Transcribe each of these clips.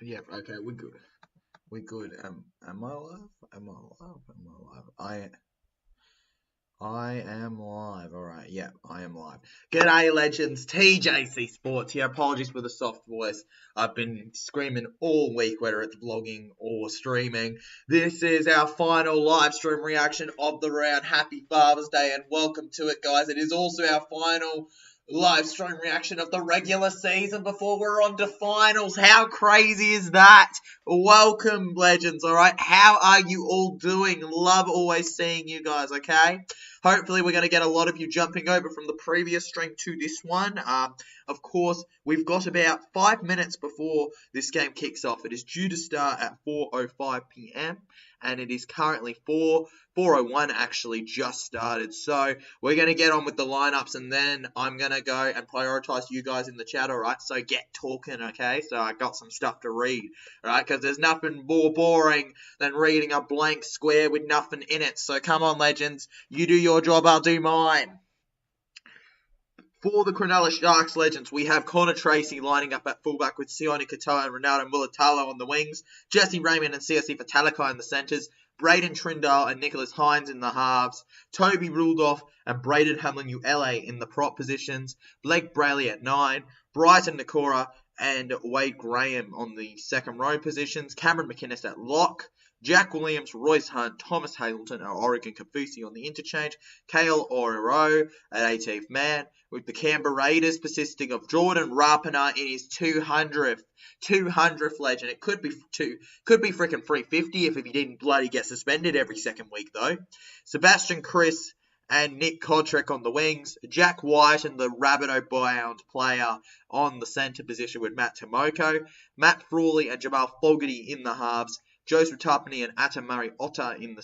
Yeah, okay, we're good. We're good. Am I alive? Am I alive? Am I alive? I am live. All right. Yeah, I am live. G'day, legends. TJC Sports here. Apologies for the soft voice. I've been screaming all week, whether it's vlogging or streaming. This is our final live stream reaction of the round. Happy Father's Day and welcome to it, guys. It is also our final live stream reaction of the regular season before we're on to finals. How crazy is that? Welcome, legends. All right. How are you all doing? Love always seeing you guys. Okay. Hopefully, we're going to get a lot of you jumping over from the previous stream to this one. Of course, we've got about 5 minutes before this game kicks off. It is due to start at 4:05 p.m. and it is currently 4:01 actually just started. So we're going to get on with the lineups and then I'm going to go and prioritize you guys in the chat, all right? So get talking, okay? So I got some stuff to read, all right? Because there's nothing more boring than reading a blank square with nothing in it. So come on, legends. You do your job, I'll do mine. For the Cronulla Sharks legends, we have Connor Tracy lining up at fullback with Sione Katoa and Ronaldo Mulatalo on the wings, Jesse Raymond and CSC Fatalikai in the centres, Braden Trindale and Nicholas Hines in the halves, Toby Rudolph and Braden Hamlin-Uele in the prop positions, Blake Brayley at 9, Brighton Nakora and Wade Graham on the second row positions, Cameron McInnes at lock, Jack Williams, Royce Hunt, Thomas Hazleton, and Oregon Kafusi on the interchange, Kale Orero at 18th man, with the Canberra Raiders persisting of Jordan Rapana in his 200th legend. It could be freaking 350 if he didn't bloody get suspended every second week though. Sebastian Chris and Nick Kodrick on the wings, Jack White and the Rabbitoh-bound player on the centre position with Matt Tomoko, Matt Frawley and Jamal Fogarty in the halves, Joseph Tapani and Atamari Otta in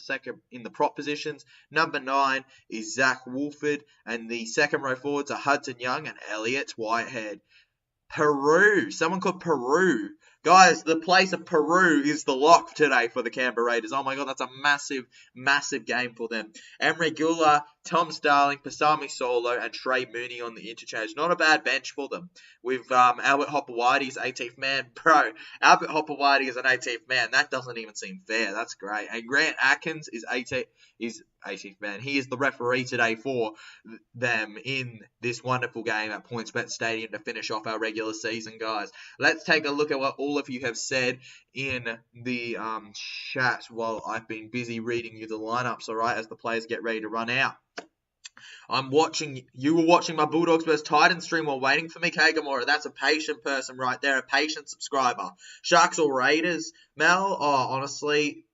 the prop positions. Number 9 is Zach Wolford, and the second row forwards are Hudson Young and Elliot Whitehead. Peru. Someone called Peru. Guys, the place of Peru is the lock today for the Canberra Raiders. Oh my god, that's a massive, massive game for them. Emre Gula, Tom Starling, Pasami Solo, and Trey Mooney on the interchange. Not a bad bench for them. With Albert Hopewadi's 18th man. Bro, Albert Hopewadi is an 18th man. That doesn't even seem fair. That's great. And Grant Atkins is 18th man. He is the referee today for them in this wonderful game at PointsBet Stadium to finish off our regular season, guys. Let's take a look at what all of you have said in the chat while I've been busy reading you the lineups, all right, as the players get ready to run out. You were watching my Bulldogs vs Titans stream while waiting for me, Kagamora. That's a patient person right there, a patient subscriber. Sharks or Raiders, Mel? Oh, honestly,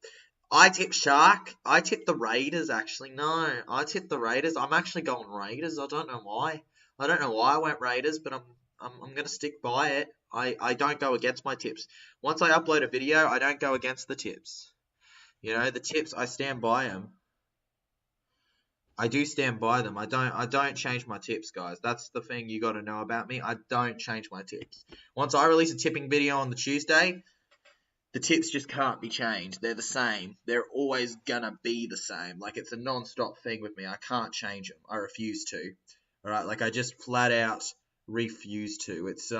I tip Shark. I tip the Raiders, actually. No, I tip the Raiders. I'm actually going Raiders. I don't know why. I don't know why I went Raiders, but I'm going to stick by it. I don't go against my tips. Once I upload a video, I don't go against the tips. You know, the tips, I stand by them. I do stand by them. I don't change my tips, guys. That's the thing you got to know about me. I don't change my tips. Once I release a tipping video on the Tuesday, the tips just can't be changed. They're the same. They're always gonna be the same. Like, it's a non-stop thing with me. I can't change them. I refuse to. All right, like I just flat out refuse to. It's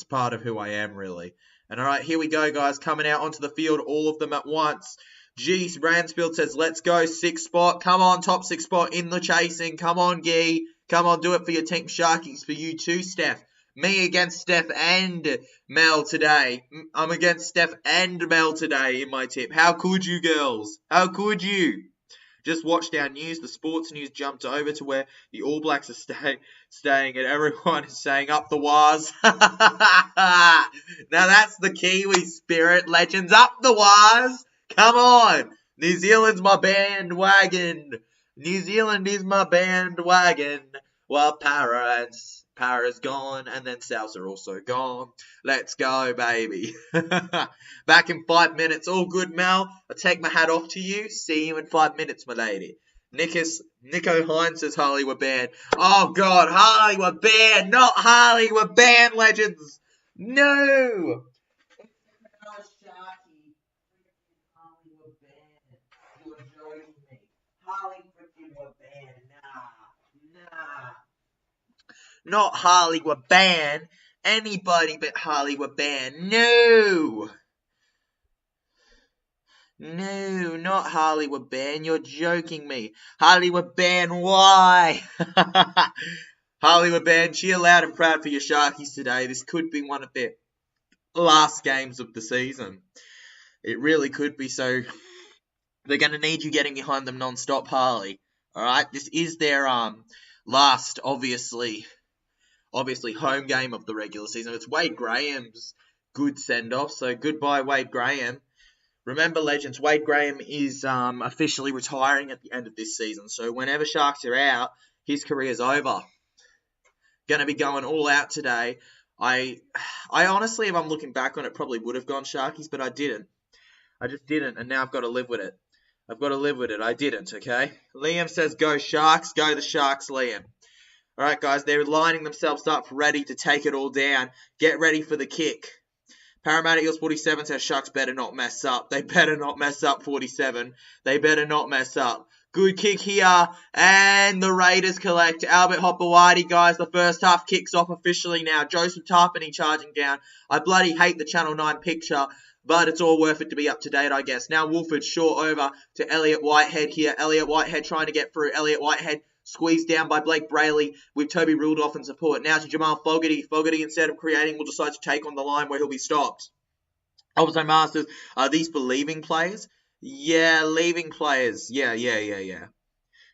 part of who I am, really. And all right, here we go, guys. Coming out onto the field, all of them at once. Geez, Bransfield says, let's go, 6th spot. Come on, top 6 spot in the chasing. Come on, Gee. Come on, do it for your team Sharkies. For you too, Steph. Me against Steph and Mel today. I'm against Steph and Mel today in my tip. How could you, girls? How could you? Just watched our news. The sports news jumped over to where the All Blacks are staying and everyone is saying up the Waz. Now that's the Kiwi spirit, legends. Up the Waz. Come on. New Zealand's my bandwagon. New Zealand is my bandwagon. Well, Para's gone, and then Souths are also gone. Let's go, baby. Back in 5 minutes. All good, Mel. I take my hat off to you. See you in 5 minutes, my lady. Nico Hines says Harley were banned. Oh, God. Harley were banned. Not Harley were banned, legends. No. Harley were banned. You're joking me. Harley freaking were banned. Nah. Not Harley were banned. Anybody but Harley were banned. No. No, not Hollywood Ban. You're joking me. Hollywood Ban, why? Hollywood Ban, cheer loud and proud for your Sharkies today. This could be one of their last games of the season. It really could be, so they're going to need you getting behind them non-stop, Harley. Alright, this is their last, obviously home game of the regular season. It's Wade Graham's good send-off, so goodbye Wade Graham. Remember, legends, Wade Graham is officially retiring at the end of this season, so whenever Sharks are out, his career's over. Going to be going all out today. I honestly, if I'm looking back on it, probably would have gone Sharkies, but I didn't. I just didn't, and now I've got to live with it. I didn't, okay? Liam says, go Sharks, go the Sharks, Liam. All right, guys, they're lining themselves up ready to take it all down. Get ready for the kick. Parramatta Eels 47 says Sharks better not mess up. They better not mess up, 47. They better not mess up. Good kick here, and the Raiders collect. Albert Hopewadi, guys. The first half kicks off officially now. Joseph Tarpany charging down. I bloody hate the Channel 9 picture, but it's all worth it to be up to date, I guess. Now Wolford short over to Elliot Whitehead here. Elliot Whitehead trying to get through. Elliot Whitehead squeezed down by Blake Brayley with Toby Rudolph in support. Now to Jamal Fogarty. Fogarty, instead of creating, will decide to take on the line where he'll be stopped. Also, Masters, are these for leaving players? Yeah, leaving players. Yeah.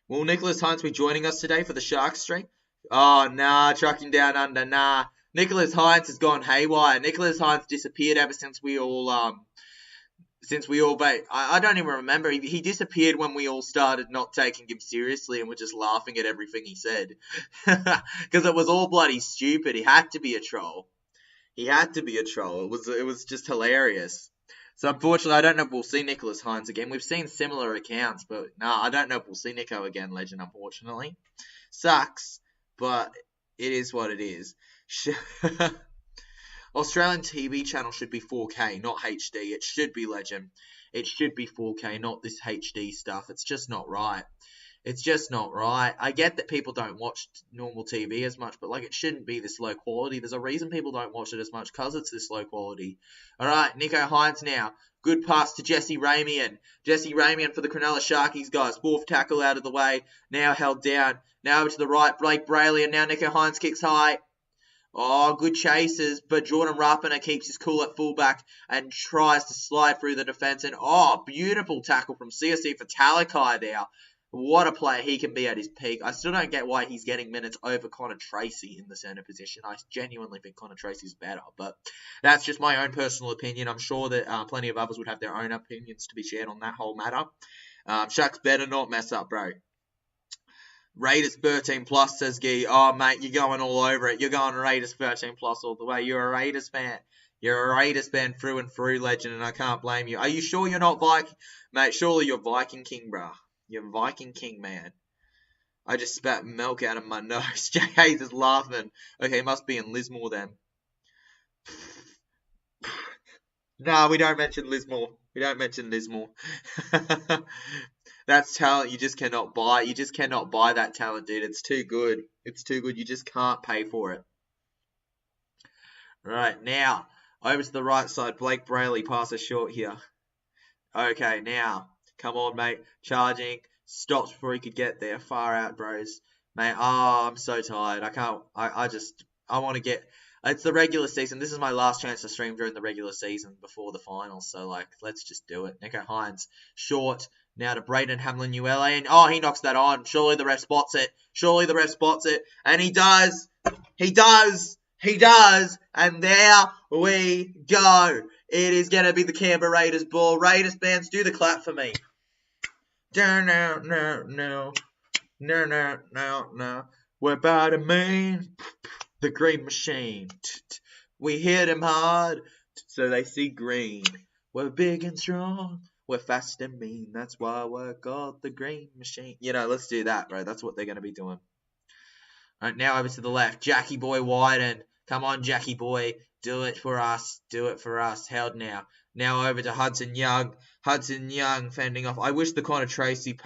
Will Nicholas Hines be joining us today for the Sharks stream? Oh, nah, trucking down under, nah. Nicholas Hines has gone haywire. Nicholas Hines disappeared ever since we all, I don't even remember. He disappeared when we all started not taking him seriously and were just laughing at everything he said. Because it was all bloody stupid. He had to be a troll. It was just hilarious. So unfortunately, I don't know if we'll see Nicholas Hines again. We've seen similar accounts, but I don't know if we'll see Nico again, legend, unfortunately. Sucks, but it is what it is. Australian TV channel should be 4K, not HD. It should be, legend. It should be 4K, not this HD stuff. It's just not right. I get that people don't watch normal TV as much, but it shouldn't be this low quality. There's a reason people don't watch it as much, because it's this low quality. All right, Nico Hines now. Good pass to Jesse Ramian. Jesse Ramian for the Cronulla Sharkies, guys. Fourth tackle out of the way. Now held down. Now over to the right, Blake Brayley, and now Nico Hines kicks high. Oh, good chases, but Jordan Rapana keeps his cool at fullback and tries to slide through the defence. And beautiful tackle from CSC for Talakai there. What a player he can be at his peak. I still don't get why he's getting minutes over Connor Tracy in the centre position. I genuinely think Connor Tracy's better, but that's just my own personal opinion. I'm sure that plenty of others would have their own opinions to be shared on that whole matter. Sharks better not mess up, bro. Raiders 13 plus, says Gee. Oh, mate, you're going all over it. You're going Raiders 13 plus all the way. You're a Raiders fan. You're a Raiders fan through and through, legend, and I can't blame you. Are you sure you're not Viking? Mate, surely you're Viking King, bro. You're Viking King, man. I just spat milk out of my nose. Jay Hayes is laughing. Okay, must be in Lismore then. No, we don't mention Lismore. That's talent you just cannot buy. You just cannot buy that talent, dude. It's too good. You just can't pay for it. Right, now, over to the right side. Blake Brayley passes short here. Okay, now. Come on, mate. Charging. Stops before he could get there. Far out, bros. Mate, I'm so tired. I want to get... It's the regular season. This is my last chance to stream during the regular season before the finals. So, let's just do it. Nico Hines. Short. Now to Braden Hamlin-Uele. And, he knocks that on. Surely the ref spots it. And he does. He does. And there we go. It is going to be the Canberra Raiders ball. Raiders fans, do the clap for me. No. We're about to mean the green machine. We hit them hard so they see green. We're big and strong. We're fast and mean. That's why we're called the green machine. Let's do that, bro. That's what they're going to be doing. All right, now over to the left. Jackie Boy Wyden. Come on, Jackie Boy. Do it for us. Held now. Now over to Hudson Young. Fending off. I wish the Connor Tracy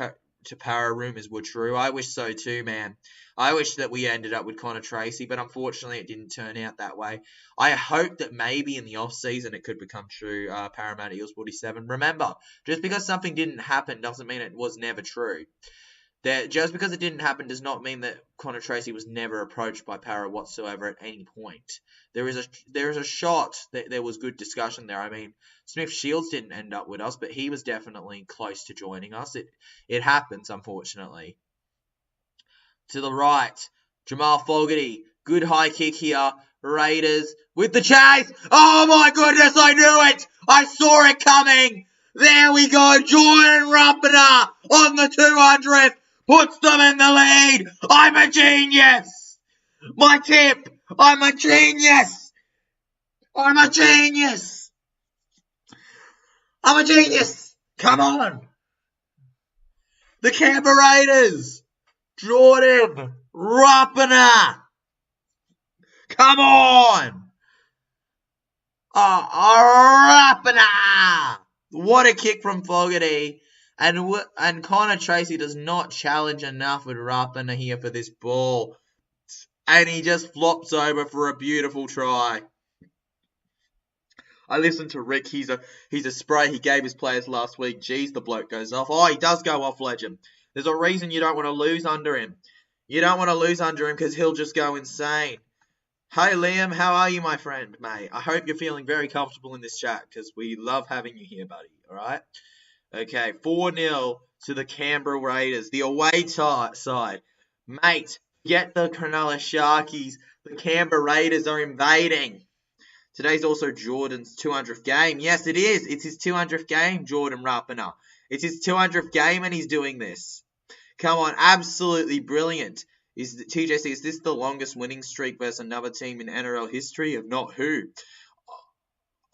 to Para rumours were true. I wish so too, man. I wish that we ended up with Connor Tracy, but unfortunately it didn't turn out that way. I hope that maybe in the off-season it could become true, Parramatta Eels 47. Remember, just because something didn't happen doesn't mean it was never true. Just because it didn't happen does not mean that Connor Tracy was never approached by Para whatsoever at any point. There is a shot that there was good discussion there. I mean, Smith Shields didn't end up with us, but he was definitely close to joining us. It happens, unfortunately. To the right, Jamal Fogarty, good high kick here. Raiders with the chase. Oh my goodness, I knew it. I saw it coming. There we go. Jordan Rapana on the 200th. Puts them in the lead. I'm a genius. My tip. I'm a genius. I'm a genius. I'm a genius. Come on. The Canberra Raiders. Jordan Rapana. Come on. Rapana. What a kick from Fogarty. And Connor Tracy does not challenge enough with Rapana here for this ball. And he just flops over for a beautiful try. I listened to Rick. He's a spray he gave his players last week. Jeez, the bloke goes off. Oh, he does go off, legend. There's a reason you don't want to lose under him. You don't want to lose under him because he'll just go insane. Hey, Liam. How are you, my friend, mate? I hope you're feeling very comfortable in this chat because we love having you here, buddy. All right? Okay, 4-0 to the Canberra Raiders, the away side. Mate, get the Cronulla Sharkies. The Canberra Raiders are invading. Today's also Jordan's 200th game. Yes, it is. It's his 200th game, Jordan Rapana. It's his 200th game and he's doing this. Come on, absolutely brilliant. TJC, is this the longest winning streak versus another team in NRL history? If not, who?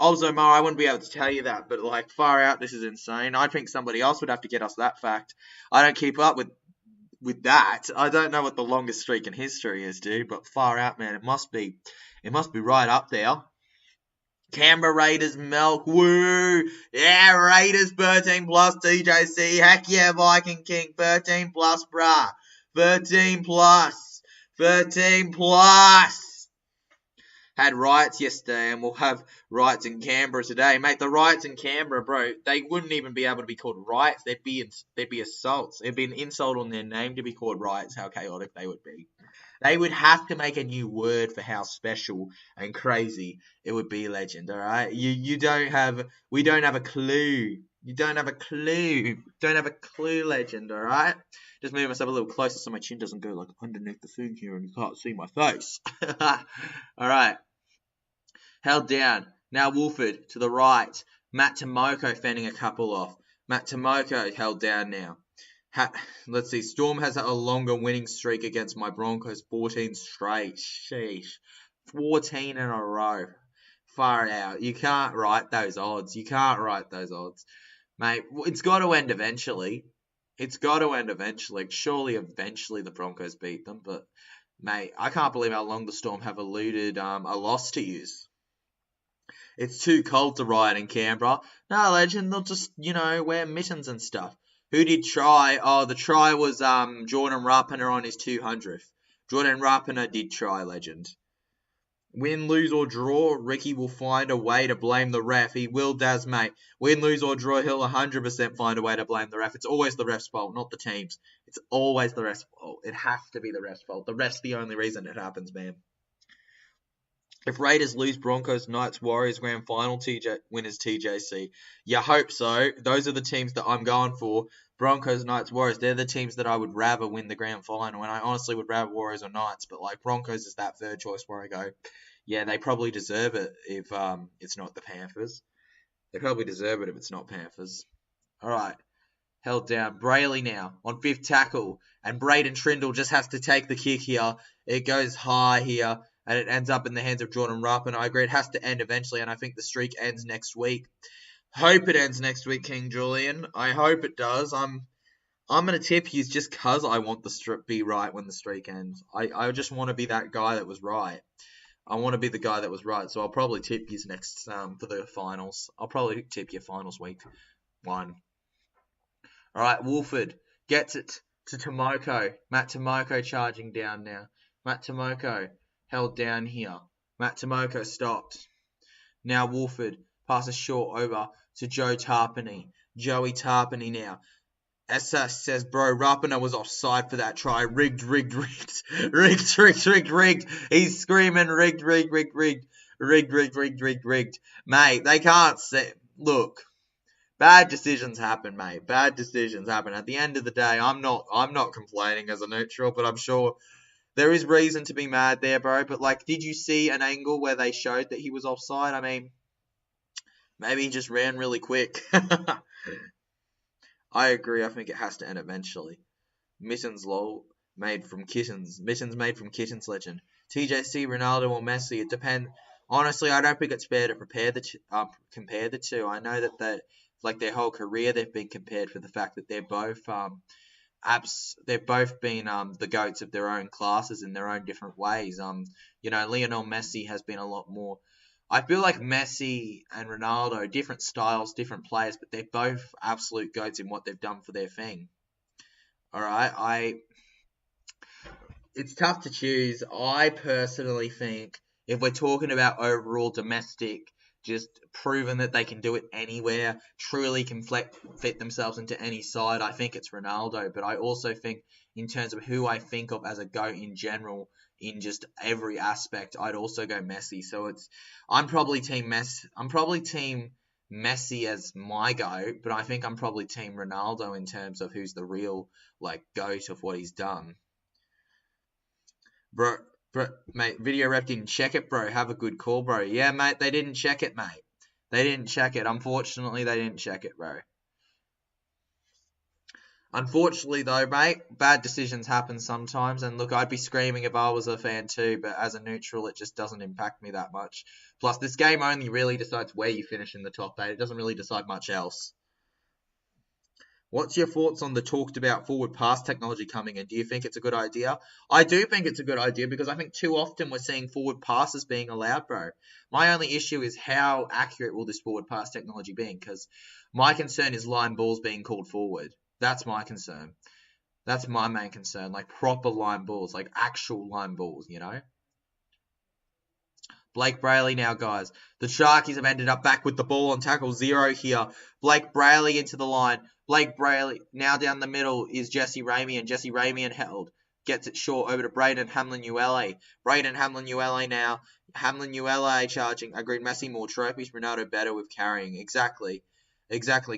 Also, Mo, I wouldn't be able to tell you that, but like far out, this is insane. I think somebody else would have to get us that fact. I don't keep up with that. I don't know what the longest streak in history is, dude, but far out, man. It must be right up there. Canberra Raiders milk, woo! Yeah, Raiders 13 plus TJC. Heck yeah, Viking King 13 plus, brah. 13 plus. 13 plus. Had riots yesterday and we'll have riots in Canberra today. Mate, the riots in Canberra, bro, they wouldn't even be able to be called riots. They'd be assaults. It'd be an insult on their name to be called riots, how chaotic they would be. They would have to make a new word for how special and crazy it would be, legend, all right? We don't have a clue. You don't have a clue. Don't have a clue, legend, all right? Just move myself a little closer so my chin doesn't go like underneath the thing here and you can't see my face. All right. Held down. Now Wolford to the right. Matt Tomoko fending a couple off. Matt Tomoko held down now. Let's see. Storm has a longer winning streak against my Broncos. 14 straight. Sheesh. 14 in a row. Far out. You can't write those odds. Mate, it's got to end eventually. Surely eventually the Broncos beat them. But, mate, I can't believe how long the Storm have eluded a loss to use. It's too cold to riot in Canberra. No, legend, they'll just, wear mittens and stuff. Who did try? Oh, the try was Jordan Rapana on his 200th. Jordan Rapana did try, legend. Win, lose or draw, Ricky will find a way to blame the ref. He will, Daz, mate. Win, lose or draw, he'll 100% find a way to blame the ref. It's always the ref's fault, not the team's. It's always the ref's fault. It has to be the ref's fault. The ref's the only reason it happens, man. If Raiders lose, Broncos, Knights, Warriors grand final winners TJC. You hope so. Those are the teams that I'm going for. Broncos, Knights, Warriors. They're the teams that I would rather win the grand final. And I honestly would rather Warriors or Knights. But like Broncos is that third choice where I go, yeah, they probably deserve it if it's not the Panthers. They probably deserve it if it's not Panthers. All right. Held down. Brayley now on 5th tackle. And Braden Trindle just has to take the kick here. It goes high here. And it ends up in the hands of Jordan Rupp. And I agree it has to end eventually. And I think the streak ends next week. Hope it ends next week, King Julian. I hope it does. I'm going to tip you just because I want the streak be right when the streak ends. I just want to be that guy that was right. I want to be the guy that was right. So I'll probably tip you next for the finals. I'll probably tip you finals week 1. All right, Wolford Gets it to Tomoko. Matt Tomoko charging down now. Matt Tomoko held down here. Matt Tomoko stopped. Now Wolford passes short over to Joe Tarpany. Joey Tarpany now. Essa says, bro, Rapana was offside for that try. Rigged. He's screaming, rigged. Mate, they can't say, look, bad decisions happen, mate. Bad decisions happen. At the end of the day, I'm not complaining as a neutral, but I'm sure there is reason to be mad there, bro. But, like, did you see an angle where they showed that he was offside? I mean, maybe he just ran really quick. I agree. I think it has to end eventually. Mittens lol made from kittens. Mittens made from kittens legend. TJC, Ronaldo or Messi. It depends. Honestly, I don't think it's fair to compare the two. I know that like their whole career they've been compared for the fact that they're both they've both been the goats of their own classes in their own different ways. Lionel Messi has been a lot more. I feel like Messi and Ronaldo, different styles, different players, but they're both absolute goats in what they've done for their thing. All right, it's tough to choose. I personally think if we're talking about overall domestic, just proven that they can do it anywhere, truly can fit themselves into any side, I think it's Ronaldo. But I also think in terms of who I think of as a GOAT in general, in just every aspect, I'd also go Messi. So I'm probably team Messi. I'm probably team Messi as my GOAT, but I think I'm probably team Ronaldo in terms of who's the real like GOAT of what he's done. Bro, mate, video rep didn't check it, bro. Have a good call, bro. Yeah, mate, they didn't check it, mate. They didn't check it. Unfortunately, they didn't check it, bro. Unfortunately, though, mate, bad decisions happen sometimes. And look, I'd be screaming if I was a fan too, but as a neutral, it just doesn't impact me that much. Plus, this game only really decides where you finish in the top 8. It doesn't really decide much else. What's your thoughts on the talked about forward pass technology coming in? Do you think it's a good idea? I do think it's a good idea because I think too often we're seeing forward passes being allowed, bro. My only issue is how accurate will this forward pass technology be? Because my concern is line balls being called forward. That's my concern. That's my main concern. Like proper line balls, like actual line balls, you know? Blake Brayley now, guys. The Sharkies have ended up back with the ball on tackle 0 here. Blake Brayley into the line. Blake Brayley now down the middle is Jesse Ramian. Jesse Ramian held. Gets it short over to Braden Hamlin-Uele. Braden Hamlin-Uele now. Hamlin-Uele charging. Agreed. Messi more trophies. Ronaldo better with carrying. Exactly.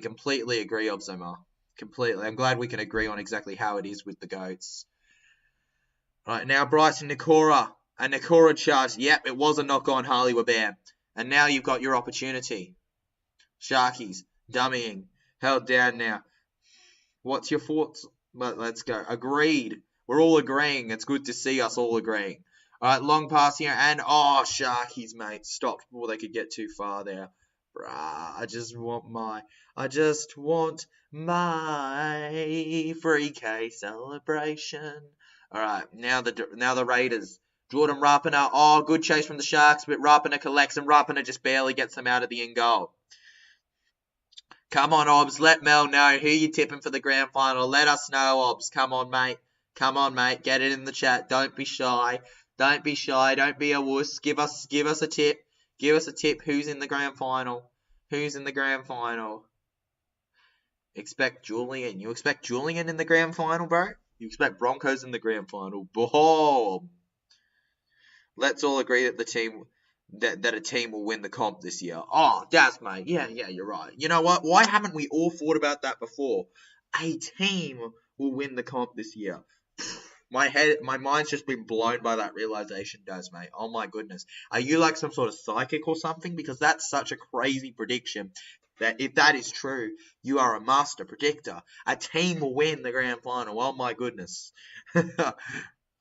Completely agree, Obzoma. Completely. I'm glad we can agree on exactly how it is with the GOATs. Right, now Bryson Nikora. A Nikora charge. Yep, it was a knock on Harley Wabam. And now you've got your opportunity. Sharkies. Dummying. Held down now. What's your thoughts? Let's go. Agreed. We're all agreeing. It's good to see us all agreeing. All right, long pass here. And, Sharkies, mate. Stopped before they could get too far there. Bruh, I just want my free K celebration. All right, now the Raiders. Jordan Rapana. Good chase from the Sharks, but Rapana collects and Rapana just barely gets them out of the end goal. Come on, Obs. Let Mel know who you're tipping for the grand final. Let us know, Obs. Come on, mate. Get it in the chat. Don't be shy. Don't be a wuss. Give us a tip. Give us a tip. Who's in the grand final? Expect Julian. You expect Julian in the grand final, bro? You expect Broncos in the grand final? Boom. Let's all agree that a team will win the comp this year. Daz, mate. Yeah, you're right. You know what? Why haven't we all thought about that before? A team will win the comp this year. My mind's just been blown by that realization, Daz, mate. Oh my goodness. Are you like some sort of psychic or something? Because that's such a crazy prediction that if that is true, you are a master predictor. A team will win the grand final. Oh my goodness.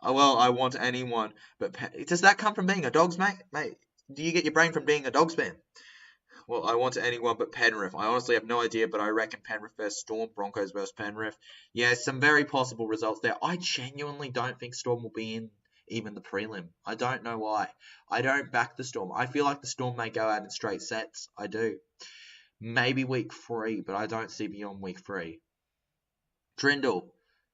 Well, I want anyone, but does that come from being a Dogs, mate? Mate, do you get your brain from being a Dogs fan? Well, I want anyone but Penrith. I honestly have no idea, but I reckon Penrith versus Storm, Broncos versus Penrith. Yeah, some very possible results there. I genuinely don't think Storm will be in even the prelim. I don't know why. I don't back the Storm. I feel like the Storm may go out in straight sets. I do. Maybe week 3, but I don't see beyond week 3. Trindle.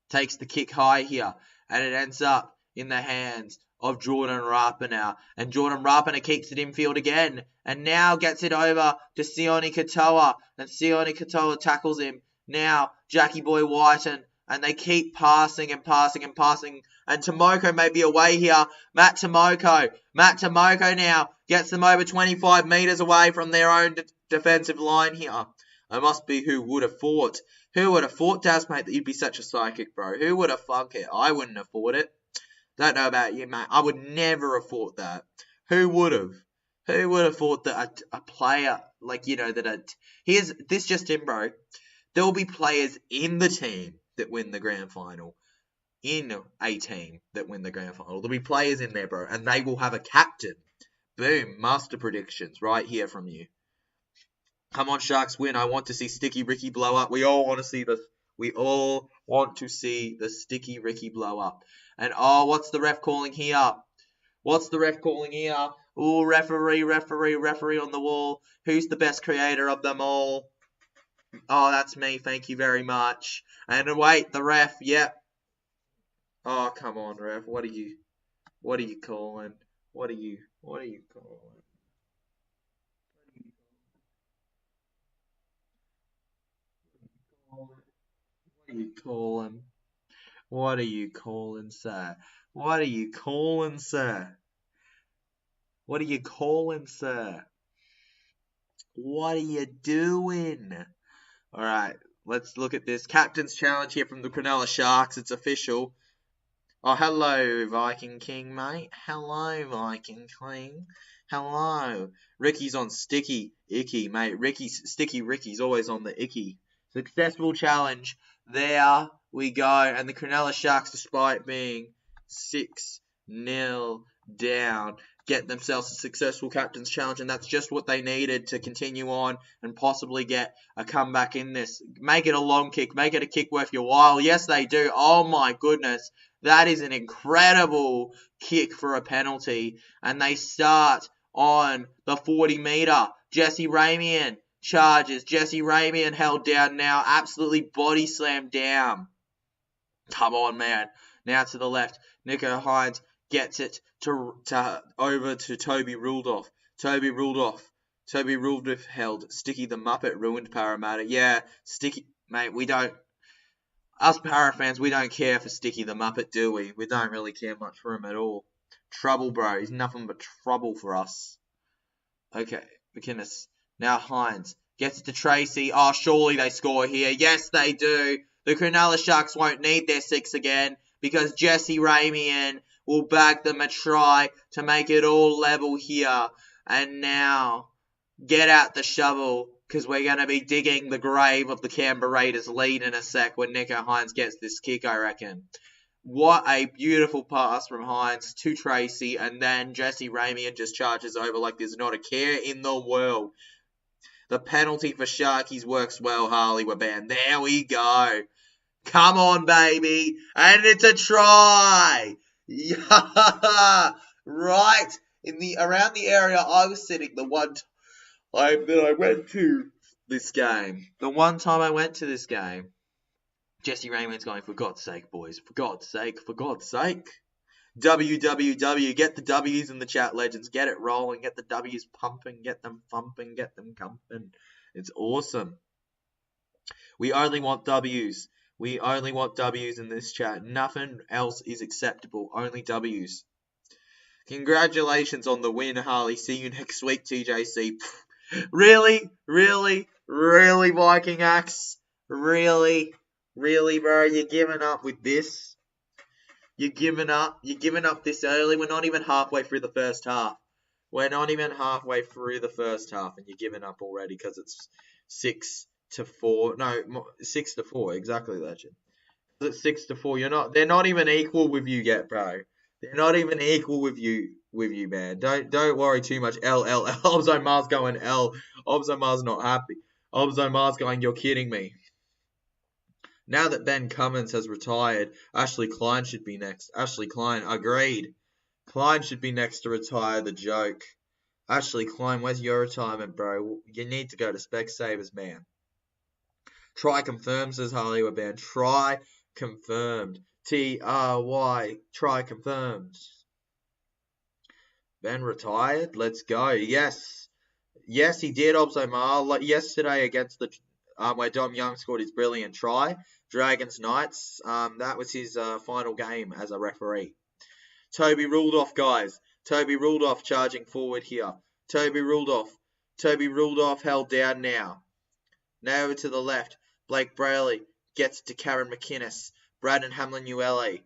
takes the kick high here, and it ends up in the hands of Jordan Rapana. And Jordan Rapana keeps it infield again, and now gets it over to Sione Katoa, and Sione Katoa tackles him. Now, Jackie Boy Whiten, and they keep passing and passing and passing, and Tomoko may be away here. Matt Tomoko now gets them over 25 metres away from their own defensive line here. It must be who would have thought. Who would have thought, Daz, mate, that you'd be such a psychic, bro? Who would have thunk it? I wouldn't have thought it. Don't know about you, mate. I would never have thought that. Who would have? Who would have thought that a player, like, you know, here's this just in, bro. There will be players in the team that win the grand final. In a team that win the grand final. There'll be players in there, bro, and they will have a captain. Boom. Master predictions right here from you. Come on, Sharks, win. I want to see Sticky Ricky blow up. We all want to see this. We all want to see the Sticky Ricky blow up. And, oh, what's the ref calling here? What's the ref calling here? Ooh, referee on the wall. Who's the best creator of them all? Oh, that's me. Thank you very much. And wait, the ref. Yep. Oh, come on, ref. What are you calling? What are you calling? What are you calling? What are you calling, sir? What are you calling, sir? What are you calling, sir? What are you doing? All right, let's look at this. Captain's challenge here from the Cronulla Sharks. It's official. Oh, hello, Viking King, mate. Hello, Viking King. Hello. Ricky's on Sticky Icky, mate. Sticky Ricky's always on the Icky. Successful challenge. There we go. And the Cronulla Sharks, despite being 6-0 down, get themselves a successful captain's challenge, and that's just what they needed to continue on and possibly get a comeback in this. Make it a long kick. Make it a kick worth your while. Yes, they do. Oh, my goodness. That is an incredible kick for a penalty. And they start on the 40-metre. Jesse Ramian charges. Jesse Ramian held down now. Absolutely body slammed down. Come on, man. Now to the left. Nicho Hynes gets it over to Toby Rudolph. Toby Rudolph held. Sticky the Muppet ruined Parramatta. Yeah, Sticky, mate, us Para fans, we don't care for Sticky the Muppet, do we? We don't really care much for him at all. Trouble, bro. He's nothing but trouble for us. Okay, McInnes. Now Hynes gets it to Tracy. Oh, surely they score here. Yes, they do. The Cronulla Sharks won't need their 6 again because Jesse Ramian will bag them a try to make it all level here. And now, get out the shovel, because we're going to be digging the grave of the Canberra Raiders lead in a sec when Nicho Hynes gets this kick, I reckon. What a beautiful pass from Hynes to Tracy, and then Jesse Ramian just charges over like there's not a care in the world. The penalty for Sharkies works well, Harley Waban. There we go. Come on, baby. And it's a try. Yeah, right around the area I was sitting the one time that I went to this game. The one time I went to this game, Jesse Raymond's going, for God's sake, boys, for God's sake. WWW, get the W's in the chat, legends. Get it rolling, get the W's pumping, get them thumping, get them comping. It's awesome. We only want W's. We only want W's in this chat. Nothing else is acceptable. Only W's. Congratulations on the win, Harley. See you next week, TJC. Really, Viking Axe? Really, bro? You're giving up with this? You're giving up this early? We're not even halfway through the first half. And you're giving up already because it's 6-4. No, 6-4. Exactly, legend. It's 6-4. They're not even equal with you yet, bro. They're not even equal with you, man. Don't worry too much. Obzo Mars going L. Obzo Mars not happy. Obzo Mars going, you're kidding me. Now that Ben Cummins has retired, Ashley Klein should be next. Ashley Klein, agreed. Klein should be next to retire, the joke. Ashley Klein, where's your retirement, bro? You need to go to Specsavers, man. Try confirm, says Harley Waban. Try confirmed. TRY, try confirmed. Ben retired. Let's go. Yes. Yes, he did, Obzomar. Like yesterday against the where Dom Young scored his brilliant try. Dragons Knights. That was his final game as a referee. Toby Rudolph, guys. Toby Rudolph charging forward here. Toby Rudolph held down now. Now over to the left. Blake Brayley gets to Karen McInnes. Braden Hamlin-Uele.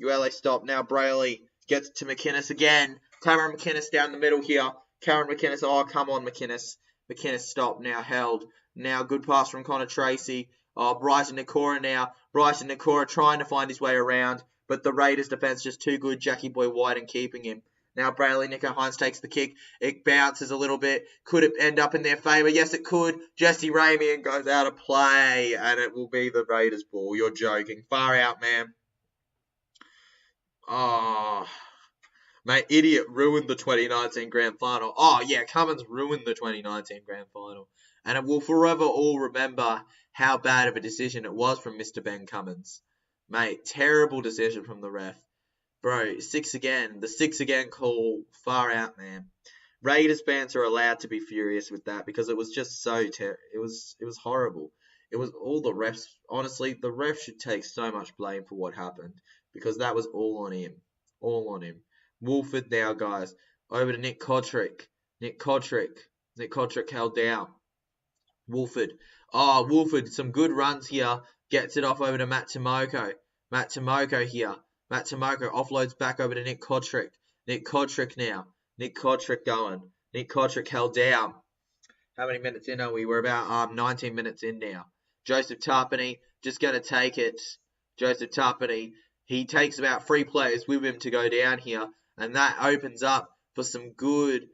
Uele stop. Now Brayley gets to McInnes again. Karen McInnes down the middle here. Karen McInnes. Oh, come on, McInnes. McInnes stop. Now held. Now good pass from Connor Tracy. Oh, Bryson Nakora now. Bryson Nakora trying to find his way around. But the Raiders defense just too good. Jackie Boy White and keeping him. Now Brayley Nico Hines takes the kick. It bounces a little bit. Could it end up in their favour? Yes, it could. Jesse Ramian goes out of play. And it will be the Raiders ball. You're joking. Far out, man. Oh, mate, idiot ruined the 2019 Grand Final. Oh, yeah, Cummins ruined the 2019 Grand Final. And it will forever all remember how bad of a decision it was from Mr. Ben Cummins. Mate, terrible decision from the ref. Bro, 6 again. The 6 again call, far out, man. Raiders fans are allowed to be furious with that because it was just so it was horrible. It was all the refs. Honestly, the ref should take so much blame for what happened because that was all on him. All on him. Wolford now, guys. Over to Nick Kotrick. Nick Kotrick held down. Wolford. Oh, Wolford, some good runs here. Gets it off over to Matt Tomoko. Matt Tomoko here. Matt Tomoko offloads back over to Nick Kotrick. Nick Kotrick now. Nick Kotrick going. Nick Kotrick held down. How many minutes in are we? We're about 19 minutes in now. Joseph Tarpany just going to take it. Joseph Tarpany. He takes about 3 players with him to go down here. And that opens up for some good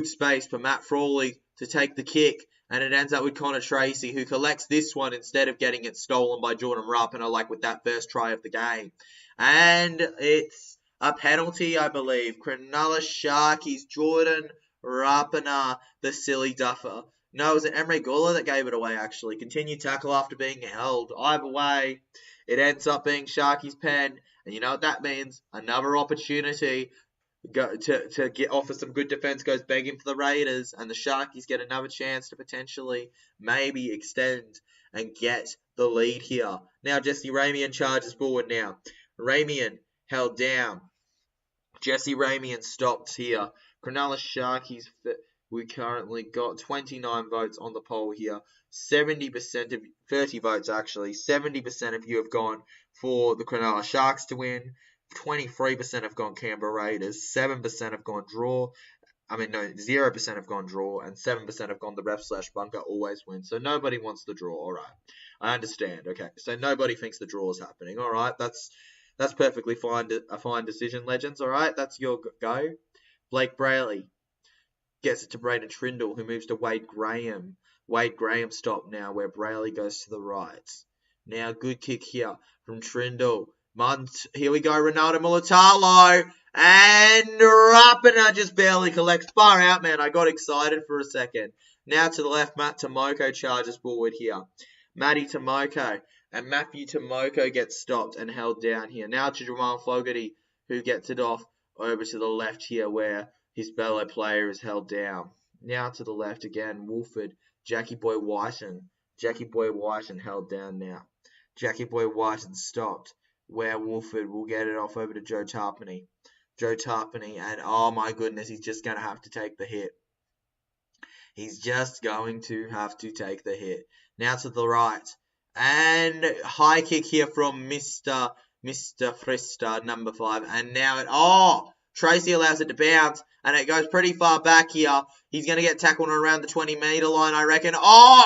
space for Matt Frawley to take the kick. And it ends up with Connor Tracy, who collects this one instead of getting it stolen by Jordan Rapana, like with that first try of the game. And it's a penalty, I believe. Cronulla Sharkies, Jordan Rapana, the silly duffer. No, it was Emre Gula that gave it away, actually. Continued tackle after being held. Either way, it ends up being Sharkies' pen. And you know what that means? Another opportunity to get offer some good defense goes begging for the Raiders, and the Sharkies get another chance to potentially maybe extend and get the lead here. Now Jesse Ramian charges forward now. Ramian held down. Jesse Ramian stopped here. Cronulla Sharkies, we currently got 29 votes on the poll here. 70% of 30 votes actually. 70% of you have gone for the Cronulla Sharks to win. 23% have gone Canberra Raiders, 7% have gone draw. 0% have gone draw, and 7% have gone the ref/bunker always win. So nobody wants the draw. All right, I understand. Okay, so nobody thinks the draw is happening. All right, that's perfectly fine. A fine decision, legends. All right, that's your go. Blake Brayley gets it to Braden Trindle, who moves to Wade Graham. Wade Graham stopped now, where Brayley goes to the right. Now good kick here from Trindle. Here we go, Ronaldo Mulitalo, and Rapana just barely collects. Far out, man. I got excited for a second. Now to the left, Matt Tomoko charges forward here. Matty Tomoko, and Matthew Tomoko gets stopped and held down here. Now to Jamal Fogarty, who gets it off over to the left here, where his fellow player is held down. Now to the left again, Wolford, Jackie Boy Whiten held down now. Jackie Boy Whiten stopped, where Wolford will get it off over to Joe Tarpany. And oh my goodness, he's just going to have to take the hit. Now to the right. And high kick here from Mr. Frista, number 5. And now Tracy allows it to bounce. And it goes pretty far back here. He's going to get tackled around the 20-metre line, I reckon.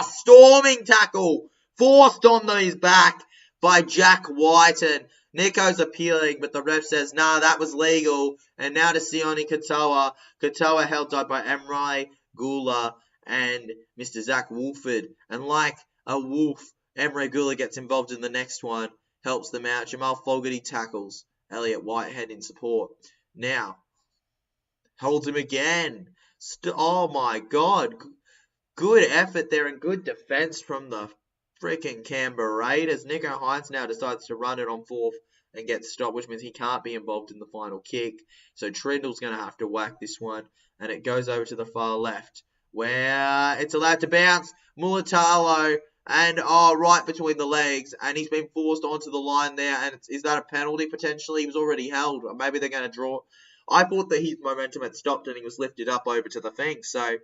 Storming tackle. Forced on his back by Jack Whiten. Nico's appealing, but the ref says, nah, that was legal. And now to Sione Katoa. Katoa held up by Emre Gula and Mr. Zach Wolford. And like a wolf, Emre Gula gets involved in the next one. Helps them out. Jamal Fogarty tackles Elliot Whitehead in support. Now, holds him again. Oh my God. Good effort there and good defense from the freaking Canberra Raiders. Nico Hines now decides to run it on fourth and get stopped, which means he can't be involved in the final kick. So Trindle's going to have to whack this one, and it goes over to the far left, where it's allowed to bounce. Mulatalo, and right between the legs, and he's been forced onto the line there, and is that a penalty potentially? He was already held. Maybe they're going to draw. I thought that his momentum had stopped and he was lifted up over to the thing, so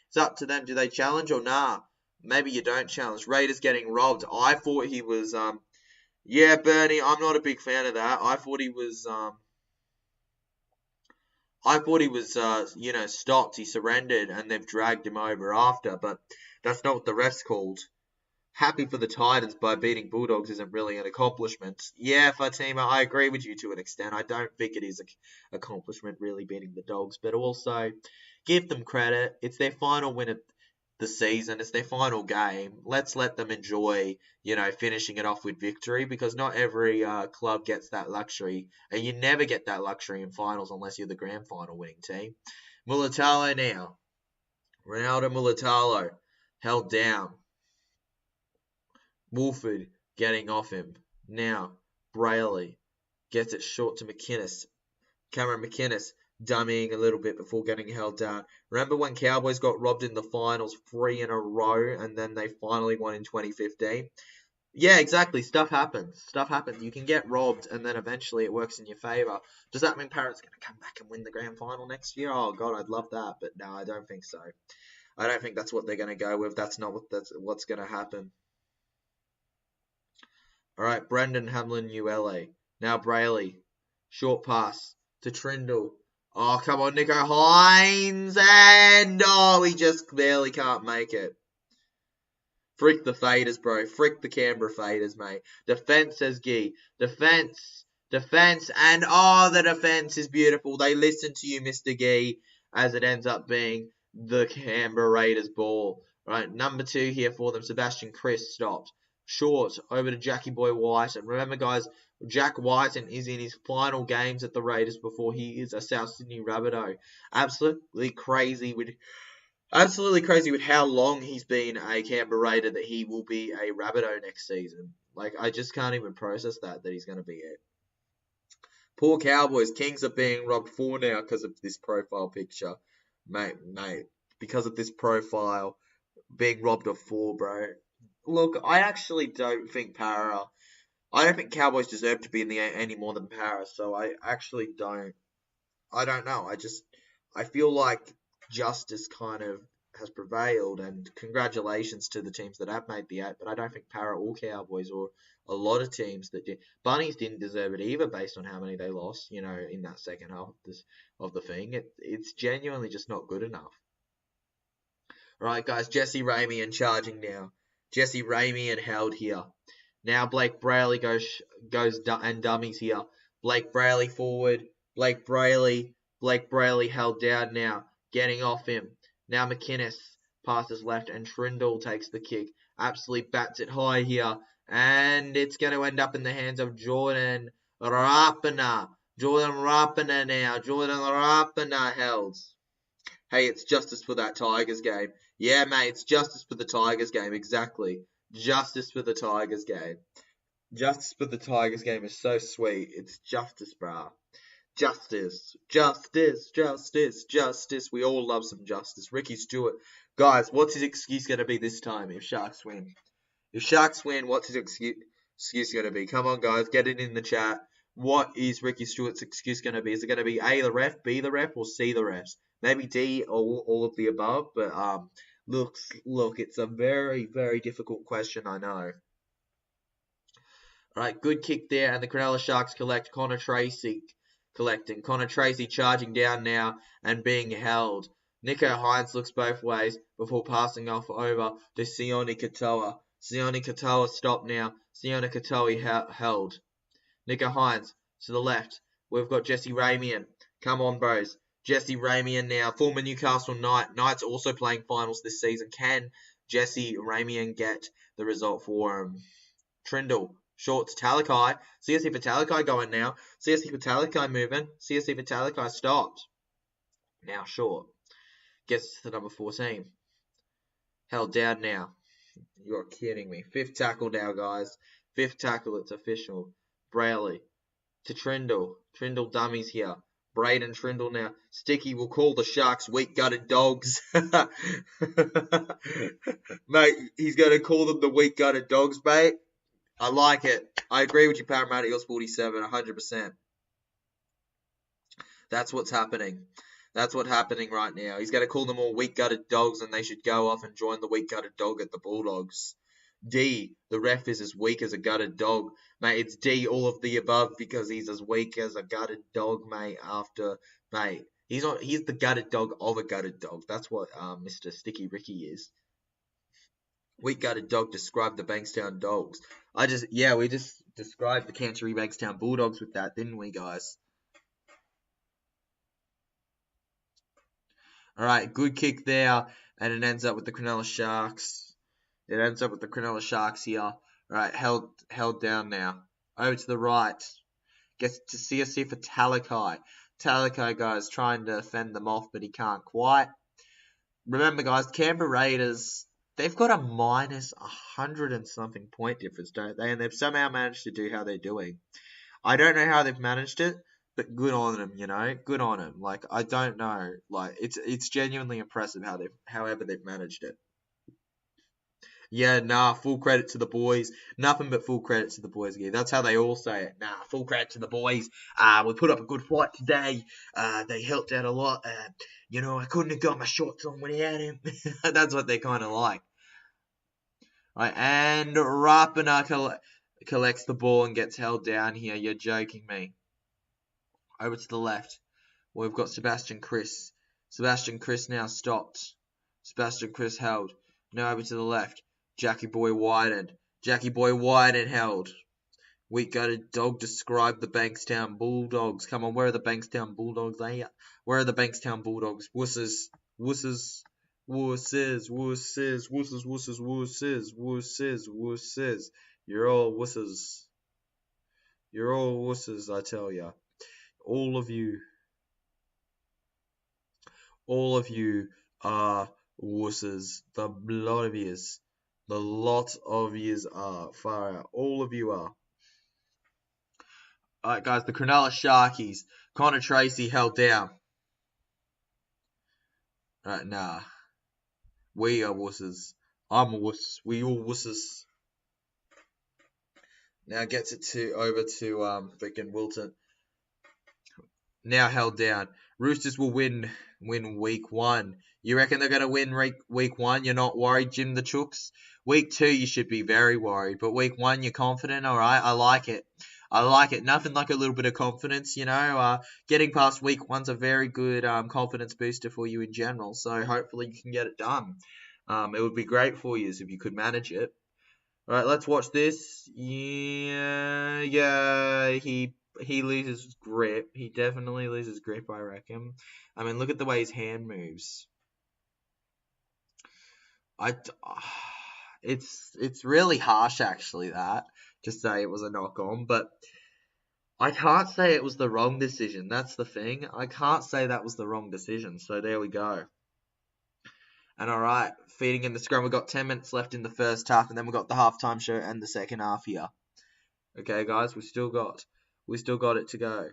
it's up to them. Do they challenge or nah? Maybe you don't challenge. Raiders getting robbed. I thought he was, yeah, Bernie, I'm not a big fan of that. I thought he was, stopped. He surrendered, and they've dragged him over after, but that's not what the refs called. Happy for the Titans by beating Bulldogs isn't really an accomplishment. Yeah, Fatima, I agree with you to an extent. I don't think it is an accomplishment really beating the Dogs, but also give them credit. It's their final win of the season. It's their final game. Let's let them enjoy, finishing it off with victory, because not every club gets that luxury, and you never get that luxury in finals unless you're the grand final winning team. Mulatalo now. Ronaldo Mulatalo held down. Wolford getting off him. Now, Brayley gets it short to McInnes. Cameron McInnes dummying a little bit before getting held down. Remember when Cowboys got robbed in the finals 3 in a row and then they finally won in 2015? Yeah, exactly. Stuff happens. You can get robbed and then eventually it works in your favour. Does that mean Parrot's going to come back and win the grand final next year? Oh, God, I'd love that. But no, I don't think so. I don't think that's what they're going to go with. That's not what's going to happen. All right, Brendan Hamlin, ULA. Now Brayley. Short pass to Trindle. Oh, come on, Nico Hines. And, he just barely can't make it. Frick the faders, bro. Frick the Canberra faders, mate. Defense, says Gee. Defense. And, the defense is beautiful. They listen to you, Mr. Gee, as it ends up being the Canberra Raiders ball. Right, number 2 here for them. Sebastian Chris stopped. Short over to Jackie Boy White. And remember, guys, Jack Whiten is in his final games at the Raiders before he is a South Sydney Rabbitoh. Absolutely crazy with how long he's been a Canberra Raider that he will be a Rabbitoh next season. Like, I just can't even process that he's going to be it. Poor Cowboys. Kings are being robbed 4 now because of this profile picture. Mate, because of this profile being robbed of 4, bro. Look, I actually don't think Cowboys deserve to be in the 8 any more than Para, so I actually don't. I don't know. I feel like justice kind of has prevailed, and congratulations to the teams that have made the 8, but I don't think Para or Cowboys or a lot of teams that did. Bunnies didn't deserve it either based on how many they lost, in that second half of the thing. It's genuinely just not good enough. All right, guys, Jesse Ramian charging now. Jesse Ramian held here. Now Blake Brayley goes and dummies here. Blake Brayley forward. Blake Brayley held down now. Getting off him. Now McInnes passes left and Trindle takes the kick. Absolutely bats it high here. And it's going to end up in the hands of Jordan Rapana. Jordan Rapana held. Hey, it's justice for that Tigers game. Yeah, mate, it's justice for the Tigers game. Exactly. Justice for the Tigers game. Justice for the Tigers game is so sweet. It's justice, brah. Justice. We all love some justice. Ricky Stewart. Guys, what's his excuse going to be this time if Sharks win? If Sharks win, what's his excuse going to be? Come on, guys, get it in the chat. What is Ricky Stewart's excuse going to be? Is it going to be A, the ref, B, the ref, or C, the refs? Maybe D, or all of the above. But look, it's a very, very difficult question, I know. All right, good kick there, and the Cronulla Sharks collect. Connor Tracy collecting. Connor Tracy charging down now and being held. Nico Hines looks both ways before passing off over to Sione Katoa. Sione Katoa stopped now. Sione Katoa held. Nico Hines to the left. We've got Jesse Ramian. Come on, bros. Jesse Ramian now. Former Newcastle Knight. Knight's also playing finals this season. Can Jesse Ramian get the result for him? Trindle. Short to Talakai. CSC for Talakai going now. CSC for Talakai moving. CSC for Talakai stopped. Now short. Gets to the number 14. Held down now. You're kidding me. 5th tackle now, guys. 5th tackle, it's official. Brayley to Trindle. Trindle dummies here. Braden Trindle now. Sticky will call the Sharks weak-gutted dogs. Mate, he's going to call them the weak-gutted dogs, mate. I like it. I agree with you, Parramatta Eagles 47, 100%. That's what's happening. That's what's happening right now. He's going to call them all weak-gutted dogs, and they should go off and join the weak-gutted dog at the Bulldogs. D, the ref is as weak as a gutted dog. Mate, it's D, all of the above, because he's as weak as a gutted dog, mate, mate. He's the gutted dog of a gutted dog. That's what Mr. Sticky Ricky is. Weak gutted dog described the Bankstown Dogs. We just described the Canterbury Bankstown Bulldogs with that, didn't we, guys? Alright, good kick there, and it ends up with the Cronulla Sharks. It ends up with the Cronulla Sharks here. Right, held down now. Over to the right. Gets to see us here for Talakai. Talakai, guys, trying to fend them off, but he can't quite. Remember, guys, Canberra Raiders, they've got a minus 100 and something point difference, don't they? And they've somehow managed to do how they're doing. I don't know how they've managed it, but good on them, you know? Good on them. Like, I don't know. Like, it's genuinely impressive however they've managed it. Yeah, nah, full credit to the boys. Nothing but full credit to the boys again. That's how they all say it. Nah, full credit to the boys. We put up a good fight today. They helped out a lot. I couldn't have got my shots on without him. That's what they're kind of like. Right, and Rapana collects the ball and gets held down here. You're joking me. Over to the left. We've got Sebastian Chris. Sebastian Chris now stopped. Sebastian Chris held. Now over to the left. Jackie Boy Wyden. Jackie Boy Wyden held. Weak-gutted dog described the Bankstown Bulldogs. Come on, where are the Bankstown Bulldogs? Where are the Bankstown Bulldogs? Wusses. Wusses. Wusses. Wusses. Wusses. Wusses. Wusses. Wusses. Wusses. You're all wusses. You're all wusses, I tell ya. All of you are wusses. The lot of yous. The lot of yous are. Far out. All of you are. Alright, guys, the Cronulla Sharkies. Connor Tracy held down. Alright, nah. We are wusses. I'm a wuss. We all wusses. Now gets it over to freaking Wilton. Now held down. Roosters will win week 1. You reckon they're going to win week 1? You're not worried, Jim the Chooks? Week 2, you should be very worried. But week 1, you're confident? All right, I like it. I like it. Nothing like a little bit of confidence, you know. Getting past week 1's a very good confidence booster for you in general. So hopefully you can get it done. It would be great for you if you could manage it. All right, let's watch this. Yeah, he loses grip. He definitely loses grip, I reckon. I mean, look at the way his hand moves. It's really harsh, actually, that, to say it was a knock-on, but I can't say it was the wrong decision. That's the thing. I can't say that was the wrong decision, so there we go. And alright, feeding in the scrum. We've got 10 minutes left in the first half, and then we've got the halftime show and the second half here. Okay, guys, we still got it to go.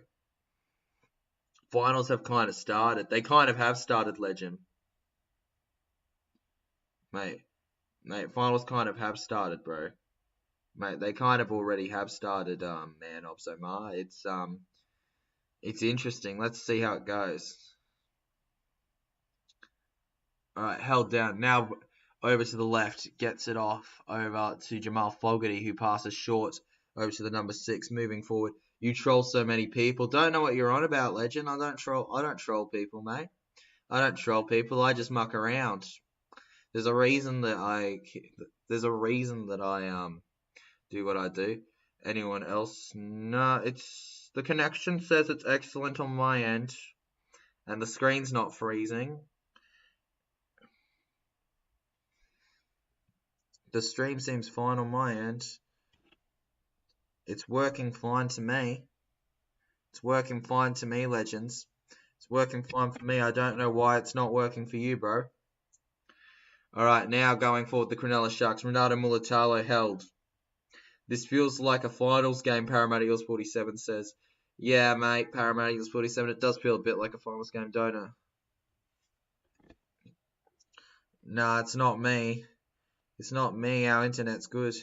Finals have kind of started. They kind of have started, Legend. Mate, finals kind of have started, bro. Mate, they kind of already have started, man, Obsomar. It's interesting. Let's see how it goes. Alright, held down. Now over to the left. Gets it off over to Jamal Fogarty, who passes short over to the number 6. Moving forward. You troll so many people. Don't know what you're on about, Legend. I don't troll people, mate. I don't troll people. I just muck around. There's a reason that I do what I do. Anyone else? No, the connection says it's excellent on my end, and the screen's not freezing. The stream seems fine on my end. It's working fine to me. It's working fine to me, Legends. It's working fine for me. I don't know why it's not working for you, bro. All right, now going forward, the Cronulla Sharks. Renato Mulatalo held. This feels like a finals game, Parramatta Eagles 47 says. Yeah, mate, Parramatta Eagles 47. It does feel a bit like a finals game, don't it? Nah, it's not me. It's not me. Our internet's good.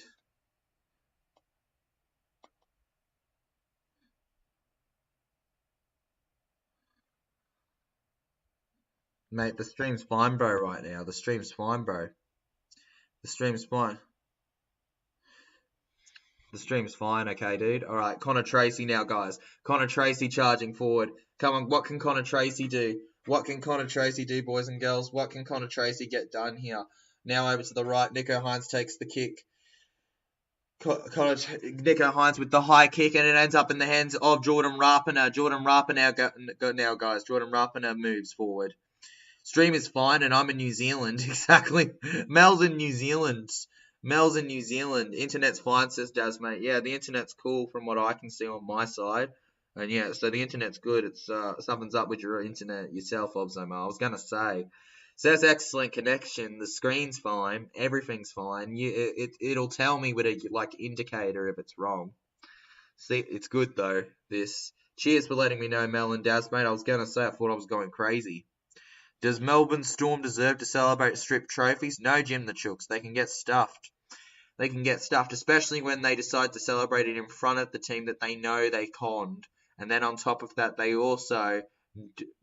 Mate, the stream's fine, bro, right now. The stream's fine, bro. The stream's fine. The stream's fine, okay, dude? Alright, Connor Tracy now, guys. Connor Tracy charging forward. Come on, what can Connor Tracy do? What can Connor Tracy do, boys and girls? What can Connor Tracy get done here? Now over to the right. Nico Hines takes the kick. Nico Hines with the high kick, and it ends up in the hands of Jordan Rapiner. Jordan Rapiner now, guys. Jordan Rapiner moves forward. Stream is fine, and I'm in New Zealand. Exactly. Mel's in New Zealand. Internet's fine, says Daz, mate. Yeah, the internet's cool from what I can see on my side. And yeah, so the internet's good. It's something's up with your internet yourself, Obzoma. I was gonna say. Says excellent connection. The screen's fine. Everything's fine. It'll tell me with a indicator if it's wrong. See, it's good though. This. Cheers for letting me know, Mel and Daz, mate. I was gonna say I thought I was going crazy. Does Melbourne Storm deserve to celebrate strip trophies? No, Jim the Chooks. They can get stuffed. They can get stuffed, especially when they decide to celebrate it in front of the team that they know they conned. And then on top of that, they also,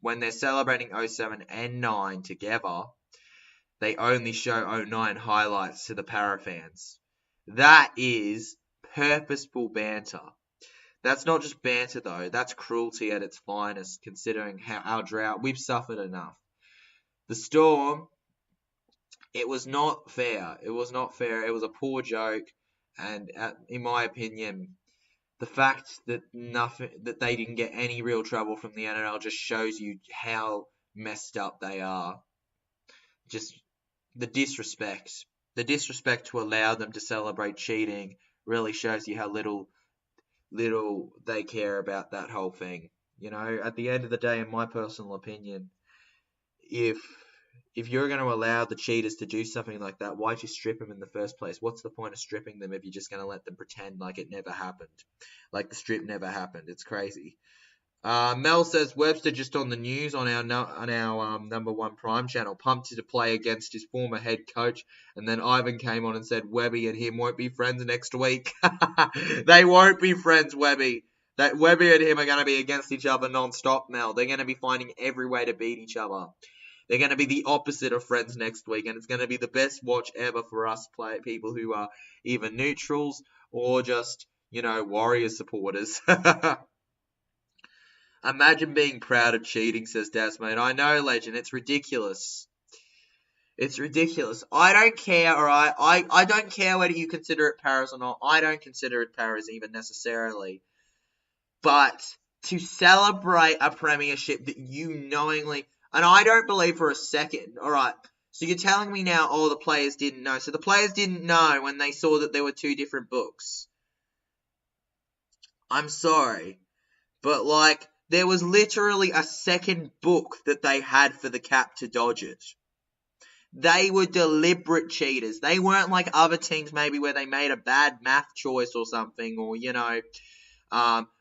when they're celebrating 07 and 9 together, they only show 09 highlights to the para fans. That is purposeful banter. That's not just banter, though. That's cruelty at its finest, considering how our drought, we've suffered enough. The Storm, it was not fair. It was not fair. It was a poor joke. And in my opinion, the fact that they didn't get any real trouble from the NRL just shows you how messed up they are. Just the disrespect. The disrespect to allow them to celebrate cheating really shows you how little they care about that whole thing. You know, at the end of the day, in my personal opinion, if you're going to allow the cheaters to do something like that, why'd you strip them in the first place? What's the point of stripping them if you're just going to let them pretend like it never happened? Like the strip never happened. It's crazy. Mel says Webster just on the news on our number one Prime channel, pumped to play against his former head coach, and then Ivan came on and said Webby and him won't be friends next week. They won't be friends, Webby. That Webby and him are going to be against each other non-stop, Mel. They're going to be finding every way to beat each other. They're going to be the opposite of friends next week, and it's going to be the best watch ever for us people who are either neutrals or just, Warriors supporters. Imagine being proud of cheating, says Dasmate. I know, Legend. It's ridiculous. It's ridiculous. I don't care, alright? I don't care whether you consider it Paris or not. I don't consider it Paris even necessarily. But to celebrate a premiership that you knowingly... And I don't believe for a second, alright, so you're telling me now, the players didn't know. So the players didn't know when they saw that there were two different books. I'm sorry. But, there was literally a second book that they had for the cap to dodge it. They were deliberate cheaters. They weren't like other teams maybe where they made a bad math choice or something or,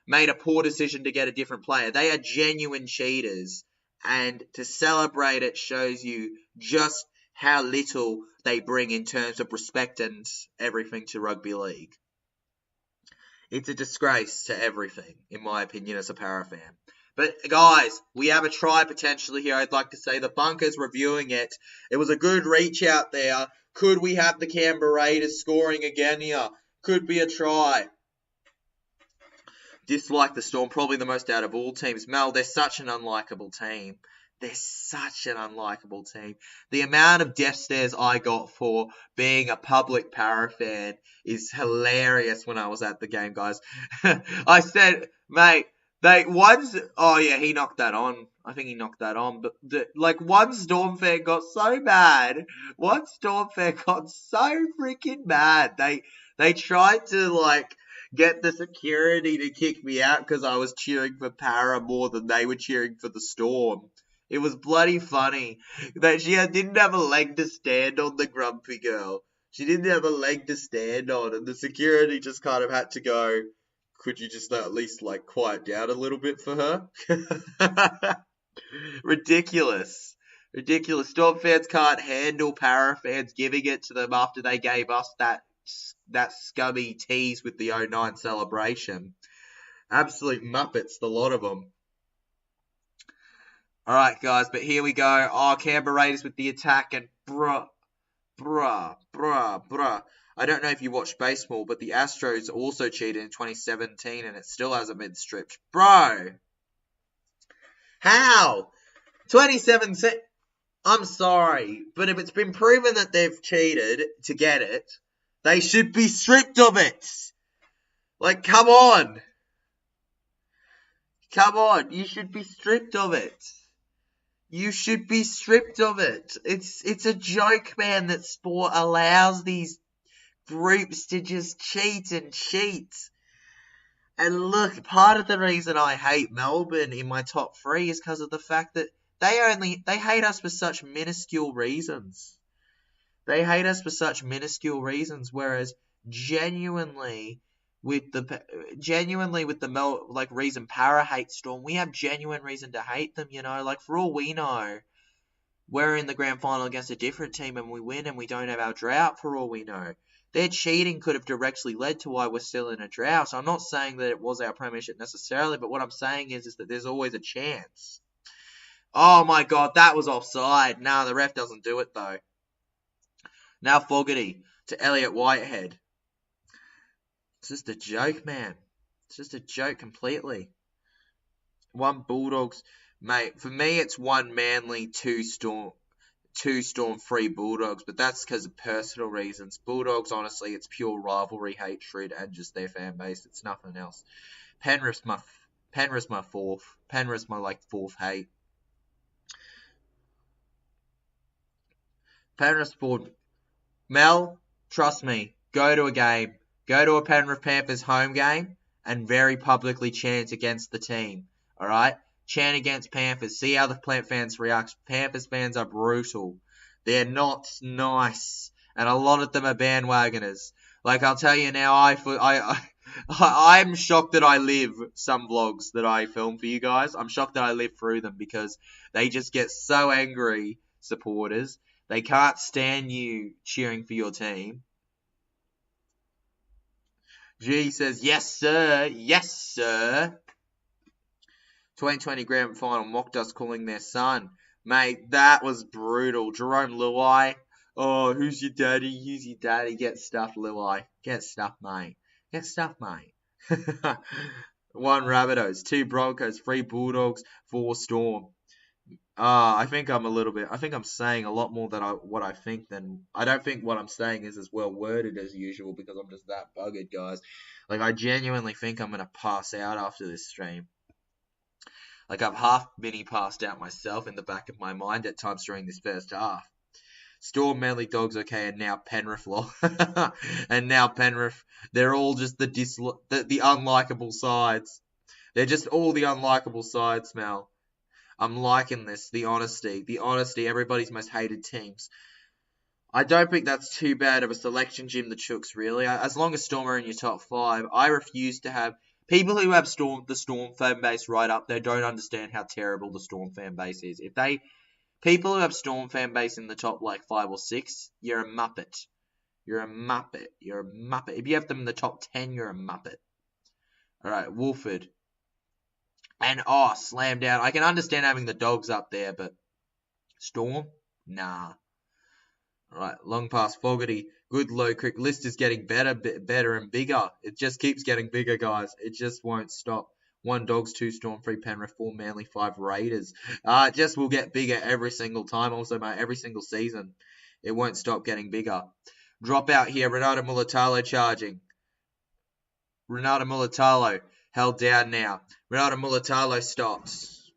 made a poor decision to get a different player. They are genuine cheaters. And to celebrate it shows you just how little they bring in terms of respect and everything to rugby league. It's a disgrace to everything, in my opinion, as a para fan. But, guys, we have a try potentially here. I'd like to say the Bunker's reviewing it. It was a good reach out there. Could we have the Canberra Raiders scoring again here? Could be a try. Dislike the Storm, probably the most out of all teams. Mel, they're such an unlikable team. They're such an unlikable team. The amount of death stares I got for being a public para fan is hilarious when I was at the game, guys. I said, mate, he knocked that on. I think he knocked that on. But, one Storm fan got so mad. One Storm fan got so freaking mad. They tried to, get the security to kick me out because I was cheering for Para more than they were cheering for the Storm. It was bloody funny that she didn't have a leg to stand on, the grumpy girl. She didn't have a leg to stand on, and the security just kind of had to go, could you just at least, like, quiet down a little bit for her? Ridiculous. Ridiculous. Storm fans can't handle Para fans giving it to them after they gave us that scummy tease with the 09 celebration. Absolute muppets, the lot of them. Alright, guys, but here we go. Oh, Canberra Raiders with the attack, and bruh. I don't know if you watch baseball, but the Astros also cheated in 2017, and it still hasn't been stripped. Bro! How? 2017... I'm sorry, but if it's been proven that they've cheated to get it, they should be stripped of it. Like, come on. Come on, you should be stripped of it. You should be stripped of it. It's a joke, man, that sport allows these groups to just cheat and cheat. And look, part of the reason I hate Melbourne in my top 3 is because of the fact that they hate us for such minuscule reasons. They hate us for such minuscule reasons, whereas genuinely with the reason Para hates Storm, we have genuine reason to hate them, you know. Like, for all we know, we're in the grand final against a different team and we win and we don't have our drought, for all we know. Their cheating could have directly led to why we're still in a drought. So I'm not saying that it was our premiership necessarily, but what I'm saying is that there's always a chance. Oh my god, that was offside. Nah, the ref doesn't do it though. Now Fogarty to Elliot Whitehead. It's just a joke, man. It's just a joke completely. 1 Bulldogs. Mate, for me it's 1 Manly, 2 Storm, 3 Bulldogs, but that's because of personal reasons. Bulldogs, honestly, it's pure rivalry, hatred, and just their fan base. It's nothing else. Penrith's my 4th. Penrith's my, 4th hate. Penrith's 4th. Mel, trust me, go to a game. Go to a Penrith Panthers home game and very publicly chant against the team. Alright? Chant against Panthers. See how the fans react. Panthers fans are brutal. They're not nice. And a lot of them are bandwagoners. Like, I'll tell you now, I'm shocked that I live some vlogs that I film for you guys. I'm shocked that I live through them because they just get so angry, supporters. They can't stand you cheering for your team. G says, yes, sir. Yes, sir. 2020 Grand Final, mock dust calling their son. Mate, that was brutal. Jerome Luai. Oh, who's your daddy? Who's your daddy? Get stuffed, Luai. Get stuffed, mate. Get stuffed, mate. 1 Rabbitohs, 2 Broncos, 3 Bulldogs, 4 Storm. I think I'm saying a lot more than what I think than... I don't think what I'm saying is as well worded as usual because I'm just that buggered, guys. Like, I genuinely think I'm going to pass out after this stream. Like, I've half mini passed out myself in the back of my mind at times during this first half. Storm, Manly, Dogs, okay, and now Penrith, and now Penrith. They're all just the unlikable sides. They're just all the unlikable sides, Mel. I'm liking this, the honesty, everybody's most hated teams. I don't think that's too bad of a selection, Jim the Chooks, really. As long as Storm are in your top 5, I refuse to have... People who have the Storm fan base right up there don't understand how terrible the Storm fan base is. People who have Storm fan base in the top, 5 or 6, you're a muppet. You're a muppet. If you have them in the top 10, you're a muppet. Alright, Wolford. And, slam down. I can understand having the Dogs up there, but Storm? Nah. Alright, long pass, Fogarty. Good low kick. List is getting better and bigger. It just keeps getting bigger, guys. It just won't stop. 1 Dogs, 2 Storm, 3 Penrith, 4 Manly, 5 Raiders. It just will get bigger every single time. Also, mate, every single season. It won't stop getting bigger. Drop out here. Renato Mulatalo charging. Renato Mulatalo held down now. Renato Mulatalo stops.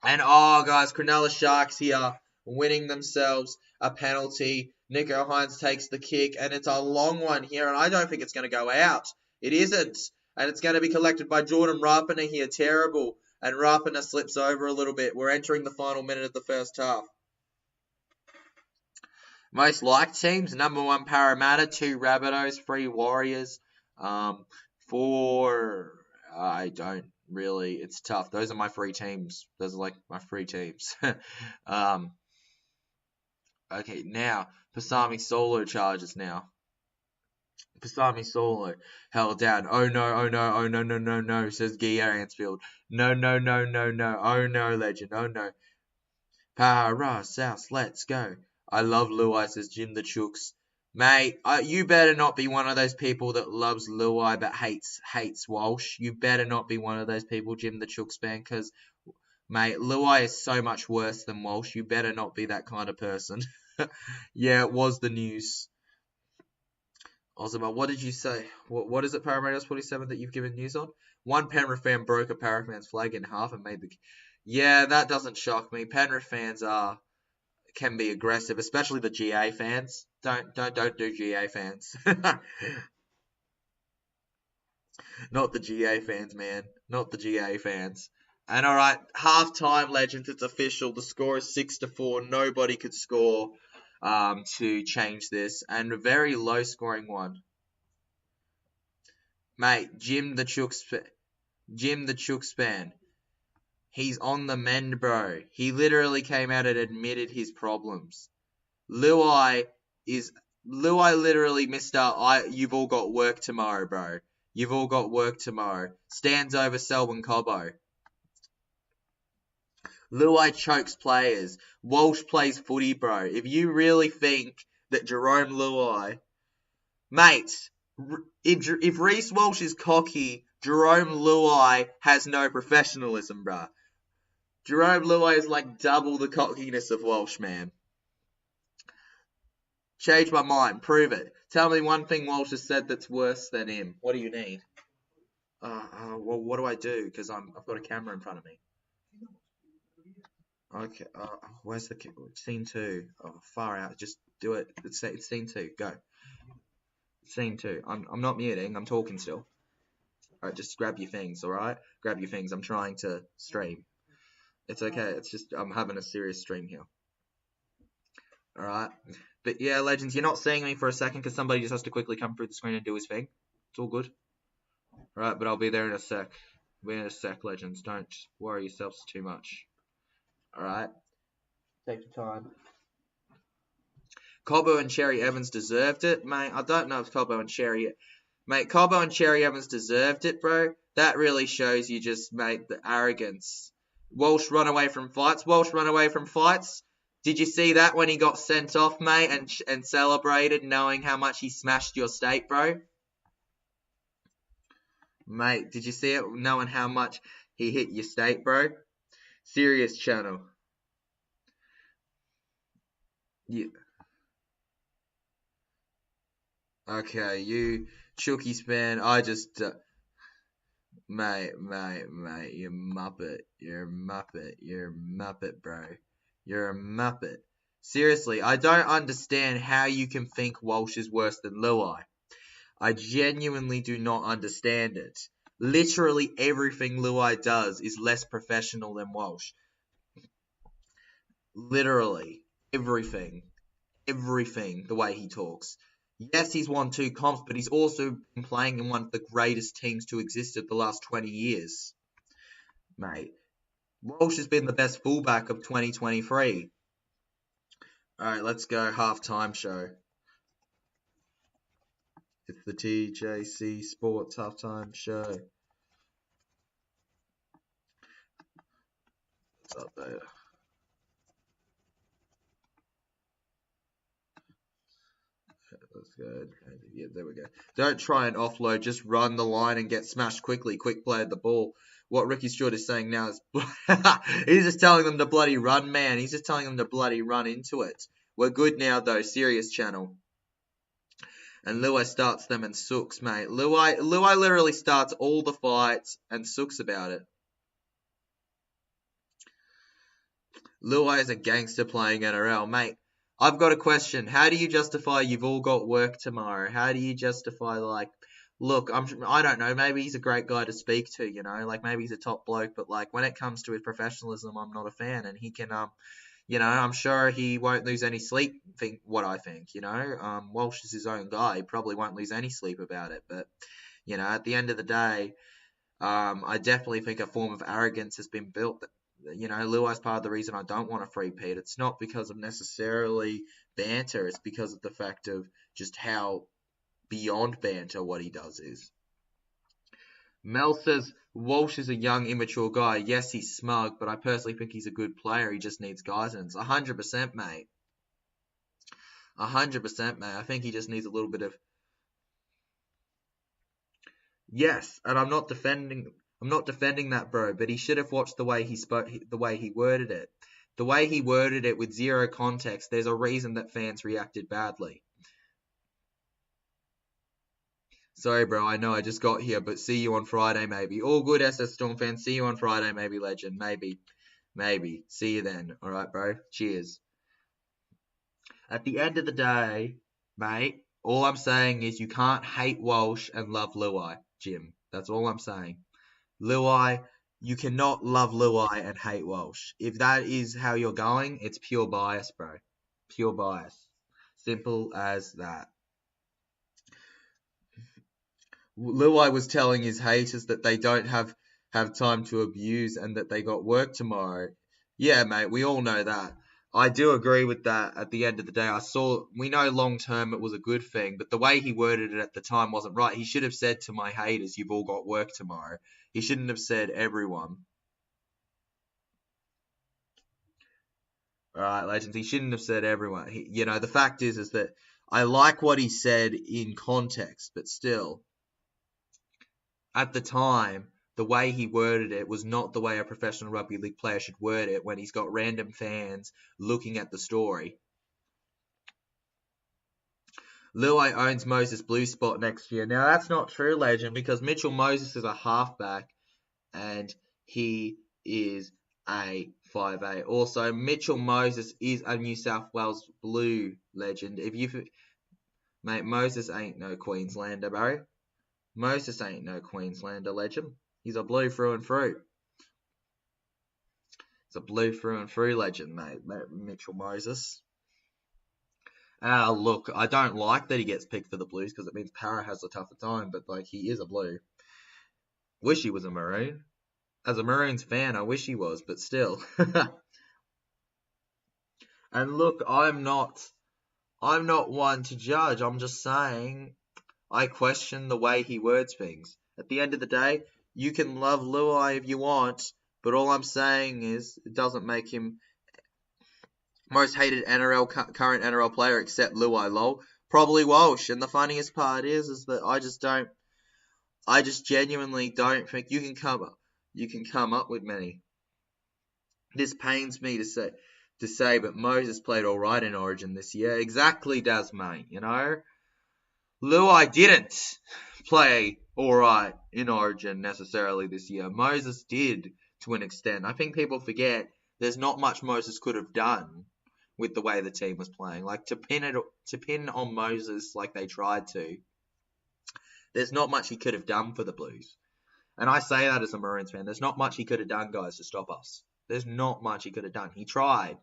And, guys, Cronulla Sharks here winning themselves a penalty. Nico Hines takes the kick, and it's a long one here, and I don't think it's going to go out. It isn't. And it's going to be collected by Jordan Rapana here. Terrible. and Rapana slips over a little bit. We're entering the final minute of the first half. Most liked teams, number 1 Parramatta, 2 Rabbitohs, 3 Warriors, 4, I don't really, it's tough. Those are my 3 teams. Those are like my 3 teams. Okay, now, Pasami solo charges now. Pasami solo held down. Oh no, oh no, oh no, no, no, no, says Gia Ansfield. No, no, no, no, no. Oh no, legend. Oh no. Para, South, let's go. I love Luai, says Jim the Chooks. Mate, you better not be one of those people that loves Luai but hates Walsh. You better not be one of those people, Jim the Chooks fan, because, mate, Luai is so much worse than Walsh. You better not be that kind of person. Yeah, it was the news. Ozima, what did you say? What is it, Parramatta 47, that you've given news on? One Penrith fan broke a Parramatta fan's flag in half and made the... Yeah, that doesn't shock me. Penrith fans can be aggressive, especially the GA fans. Don't do GA fans. Not the GA fans, man. Not the GA fans. And all right, half-time, legends. It's official. The score is 6-4. Nobody could score to change this, and a very low-scoring one. Mate, Jim the Chooks fan. He's on the mend, bro. He literally came out and admitted his problems. Luai literally, Mr. You've all got work tomorrow, bro. You've all got work tomorrow. Stands over Selwyn Cobbo. Luai chokes players. Walsh plays footy, bro. If you really think that Jerome Luai... Mate, if Reece Walsh is cocky, Jerome Luai has no professionalism, bro. Jerome Luai is like double the cockiness of Walsh, man. Change my mind. Prove it. Tell me one thing Walsh has said that's worse than him. What do you need? Well, what do I do? Because I've got a camera in front of me. Okay, where's the scene 2? Oh, far out. Just do it. It's scene 2. Go. Scene 2. I'm not muting. I'm talking still. Alright, just grab your things, alright? Grab your things. I'm trying to stream. It's okay. It's just I'm having a serious stream here. Alright? But yeah, legends, you're not seeing me for a second because somebody just has to quickly come through the screen and do his thing. It's all good. Alright, but I'll be there in a sec. I'll be in a sec, legends. Don't worry yourselves too much. Alright? Take your time. Cobbo and Cherry Evans deserved it, mate. I don't know if Cobbo and Cherry... Mate, Cobbo and Cherry Evans deserved it, bro. That really shows you just, mate, the arrogance. Walsh run away from fights. Walsh run away from fights. Did you see that when he got sent off, mate, and celebrated knowing how much he smashed your state, bro? Mate, did you see it knowing how much he hit your state, bro? Serious channel. Yeah. Okay, you Chookies fan, I just... Mate, you're Muppet. You're a Muppet, bro. You're a Muppet. Seriously, I don't understand how you can think Walsh is worse than Luai. I genuinely do not understand it. Literally everything Luai does is less professional than Walsh. Literally everything. Everything, the way he talks. Yes, he's won 2 comps, but he's also been playing in one of the greatest teams to exist at the last 20 years. Mate, Walsh has been the best fullback of 2023. Alright, let's go halftime show. It's the TJC Sports halftime show. What's up there? Let's go. Yeah, there we go. Don't try and offload. Just run the line and get smashed quickly. Quick play at the ball. What Ricky Stewart is saying now is... he's just telling them to bloody run, man. He's just telling them to bloody run into it. We're good now, though. Serious channel. And Luai starts them and sooks, mate. Luai literally starts all the fights and sooks about it. Luai is a gangster playing NRL, mate. I've got a question. How do you justify you've all got work tomorrow? How do you justify, like, look, I don't know, maybe he's a great guy to speak to, you know, like maybe he's a top bloke, but like when it comes to his professionalism, I'm not a fan, and he can, you know, I'm sure he won't lose any sleep. What I think, you know, Walsh is his own guy. He probably won't lose any sleep about it, but you know, at the end of the day, I definitely think a form of arrogance has been built. That, you know, Luai's part of the reason I don't want a free-peat. It's not because of necessarily banter. It's because of the fact of just how beyond banter what he does is. Mel says, Walsh is a young, immature guy. Yes, he's smug, but I personally think he's a good player. He just needs guidance. 100%, mate. 100%, mate. I think he just needs a little bit of... Yes, and I'm not defending that, bro, but he should have watched the way he spoke, the way he worded it. The way he worded it with zero context, there's a reason that fans reacted badly. Sorry, bro, I know I just got here, but see you on Friday, maybe. All good, SS Storm fans. See you on Friday, maybe, legend. Maybe. Maybe. See you then. All right, bro. Cheers. At the end of the day, mate, all I'm saying is you can't hate Walsh and love Luai, Jim. That's all I'm saying. Luai, you cannot love Luai and hate Walsh. If that is how you're going, it's pure bias, bro. Pure bias. Simple as that. Luai was telling his haters that they don't have time to abuse and that they got work tomorrow. Yeah, mate, we all know that. I do agree with that at the end of the day. We know long term it was a good thing, but the way he worded it at the time wasn't right. He should have said to my haters, you've all got work tomorrow. He shouldn't have said everyone. All right, legends. He shouldn't have said everyone. You know, the fact is that I like what he said in context, but still, at the time, the way he worded it was not the way a professional rugby league player should word it when he's got random fans looking at the story. Luai owns Moses Blue spot next year. Now, that's not true, legend, because Mitchell Moses is a halfback and he is a 5'8". Also, Mitchell Moses is a New South Wales Blue, legend. Mate, Moses ain't no Queenslander, bro. Moses ain't no Queenslander, legend. He's a Blue through and through. He's a Blue through and through, legend, mate. Mitchell Moses. Look, I don't like that he gets picked for the Blues because it means Para has a tougher time, but like he is a Blue. Wish he was a Maroon. As a Maroons fan, I wish he was, but still. And look, I'm not one to judge. I'm just saying I question the way he words things. At the end of the day, you can love Luai if you want, but all I'm saying is it doesn't make him most hated current NRL player except Luai, lol. Probably Walsh. And the funniest part is that I just genuinely don't think you can come up with many. This pains me to say, but Moses played all right in Origin this year. Exactly, Daz, mate. You know, Luai didn't play all right in Origin necessarily this year. Moses did to an extent. I think people forget there's not much Moses could have done with the way the team was playing. Like to pin on Moses like they tried to. There's not much he could have done for the Blues. And I say that as a Maroons fan. There's not much he could have done, guys, to stop us. There's not much he could have done. He tried.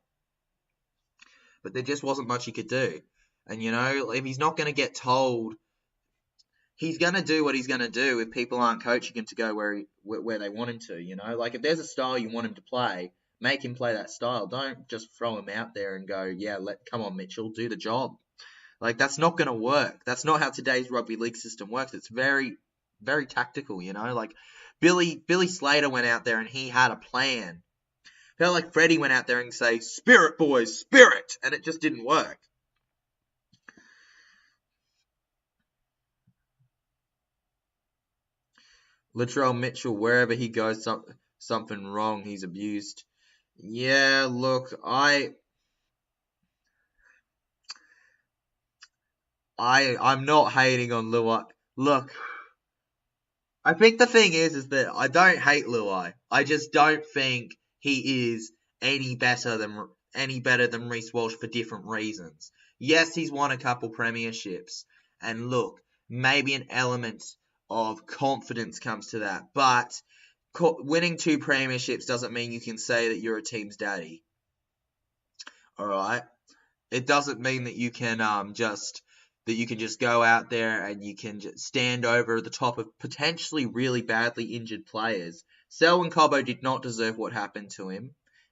But there just wasn't much he could do. And, you know, if he's not going to get told, he's going to do what he's going to do if people aren't coaching him to go where they want him to, you know. Like, if there's a style you want him to play, make him play that style. Don't just throw him out there and go, yeah, come on, Mitchell, do the job. Like, that's not going to work. That's not how today's rugby league system works. It's very, very tactical, you know. Like, Billy Slater went out there and he had a plan. Felt like Freddie went out there and say, spirit, boys, spirit! And it just didn't work. Latrell Mitchell, wherever he goes, something wrong. He's abused. Yeah, look, I'm not hating on Luai. Look, I think the thing is that I don't hate Luai. I just don't think he is any better than Reece Walsh for different reasons. Yes, he's won a couple premierships, and look, maybe an element of confidence comes to that. But winning 2 premierships doesn't mean you can say that you're a team's daddy. All right, it doesn't mean that you can just go out there and you can just stand over the top of potentially really badly injured players. Selwyn Cobbo did not deserve what happened to him,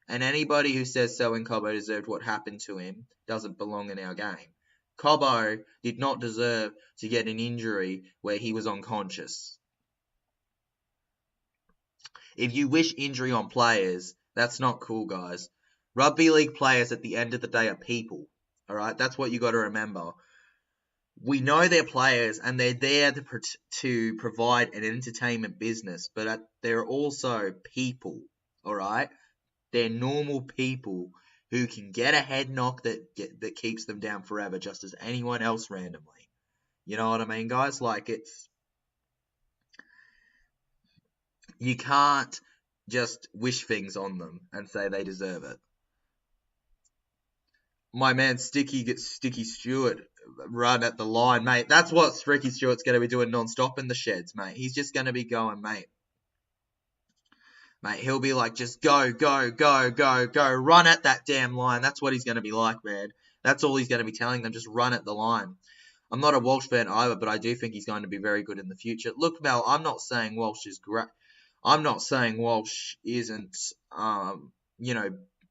and anybody who says Selwyn Cobbo deserved what happened to him doesn't belong in our game. Cobbo did not deserve to get an injury where he was unconscious. If you wish injury on players, that's not cool, guys. Rugby league players at the end of the day are people. All right, that's what you got to remember. We know they're players and they're there to provide an entertainment business, but they're also people. All right, they're normal people who can get a head knock that keeps them down forever, just as anyone else randomly. You know what I mean, guys? Like, you can't just wish things on them and say they deserve it. My man Sticky Stewart run at the line, mate. That's what Ricky Stewart's going to be doing non-stop in the sheds, mate. He's just going to be going, mate. Mate, he'll be like, just go, go, go, go, go. Run at that damn line. That's what he's going to be like, man. That's all he's going to be telling them. Just run at the line. I'm not a Walsh fan either, but I do think he's going to be very good in the future. Look, Mel, I'm not saying Walsh is great. I'm not saying Walsh isn't,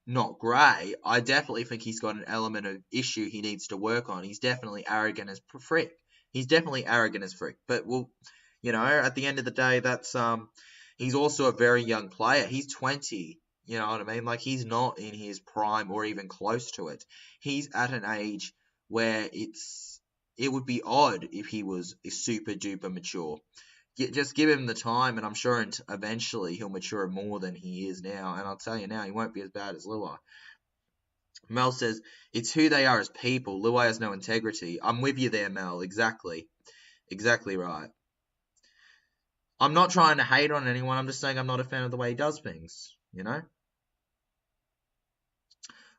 not great. I definitely think he's got an element of issue he needs to work on. He's definitely arrogant as frick. But at the end of the day, that's he's also a very young player. He's 20. You know what I mean? Like, he's not in his prime or even close to it. He's at an age where it would be odd if he was super duper mature. Just give him the time, and I'm sure eventually he'll mature more than he is now. And I'll tell you now, he won't be as bad as Luai. Mel says, it's who they are as people. Luai has no integrity. I'm with you there, Mel. Exactly. Exactly right. I'm not trying to hate on anyone. I'm just saying I'm not a fan of the way he does things, you know?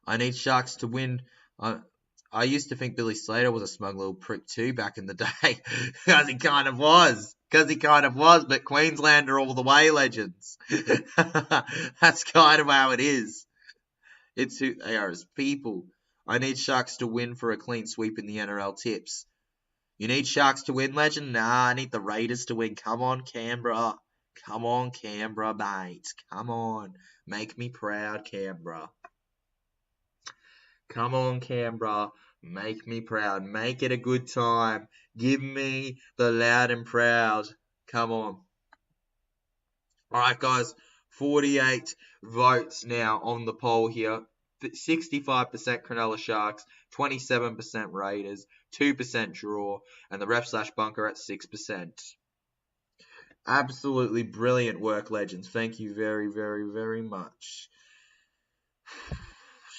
I need Sharks to win. I used to think Billy Slater was a smug little prick too back in the day. Because he kind of was. But Queenslander all the way, legends. That's kind of how it is. It's who they are as people. I need Sharks to win for a clean sweep in the NRL tips. You need Sharks to win, legend? Nah, I need the Raiders to win. Come on, Canberra. Come on, Canberra, mate. Come on. Make me proud, Canberra. Come on, Canberra. Make me proud. Make it a good time. Give me the loud and proud. Come on. All right, guys. 48 votes now on the poll here. 65% Cronulla Sharks, 27% Raiders, 2% draw, and the ref/bunker at 6%. Absolutely brilliant work, legends. Thank you very, very, very much.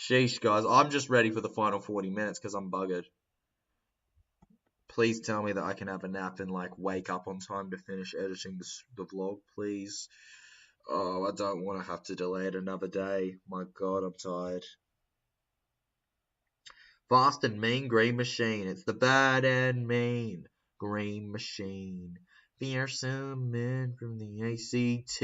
Sheesh, guys. I'm just ready for the final 40 minutes because I'm buggered. Please tell me that I can have a nap and wake up on time to finish editing the vlog, please. Oh, I don't want to have to delay it another day. My God, I'm tired. Fast and mean green machine. It's the bad and mean green machine. Fearsome men from the ACT.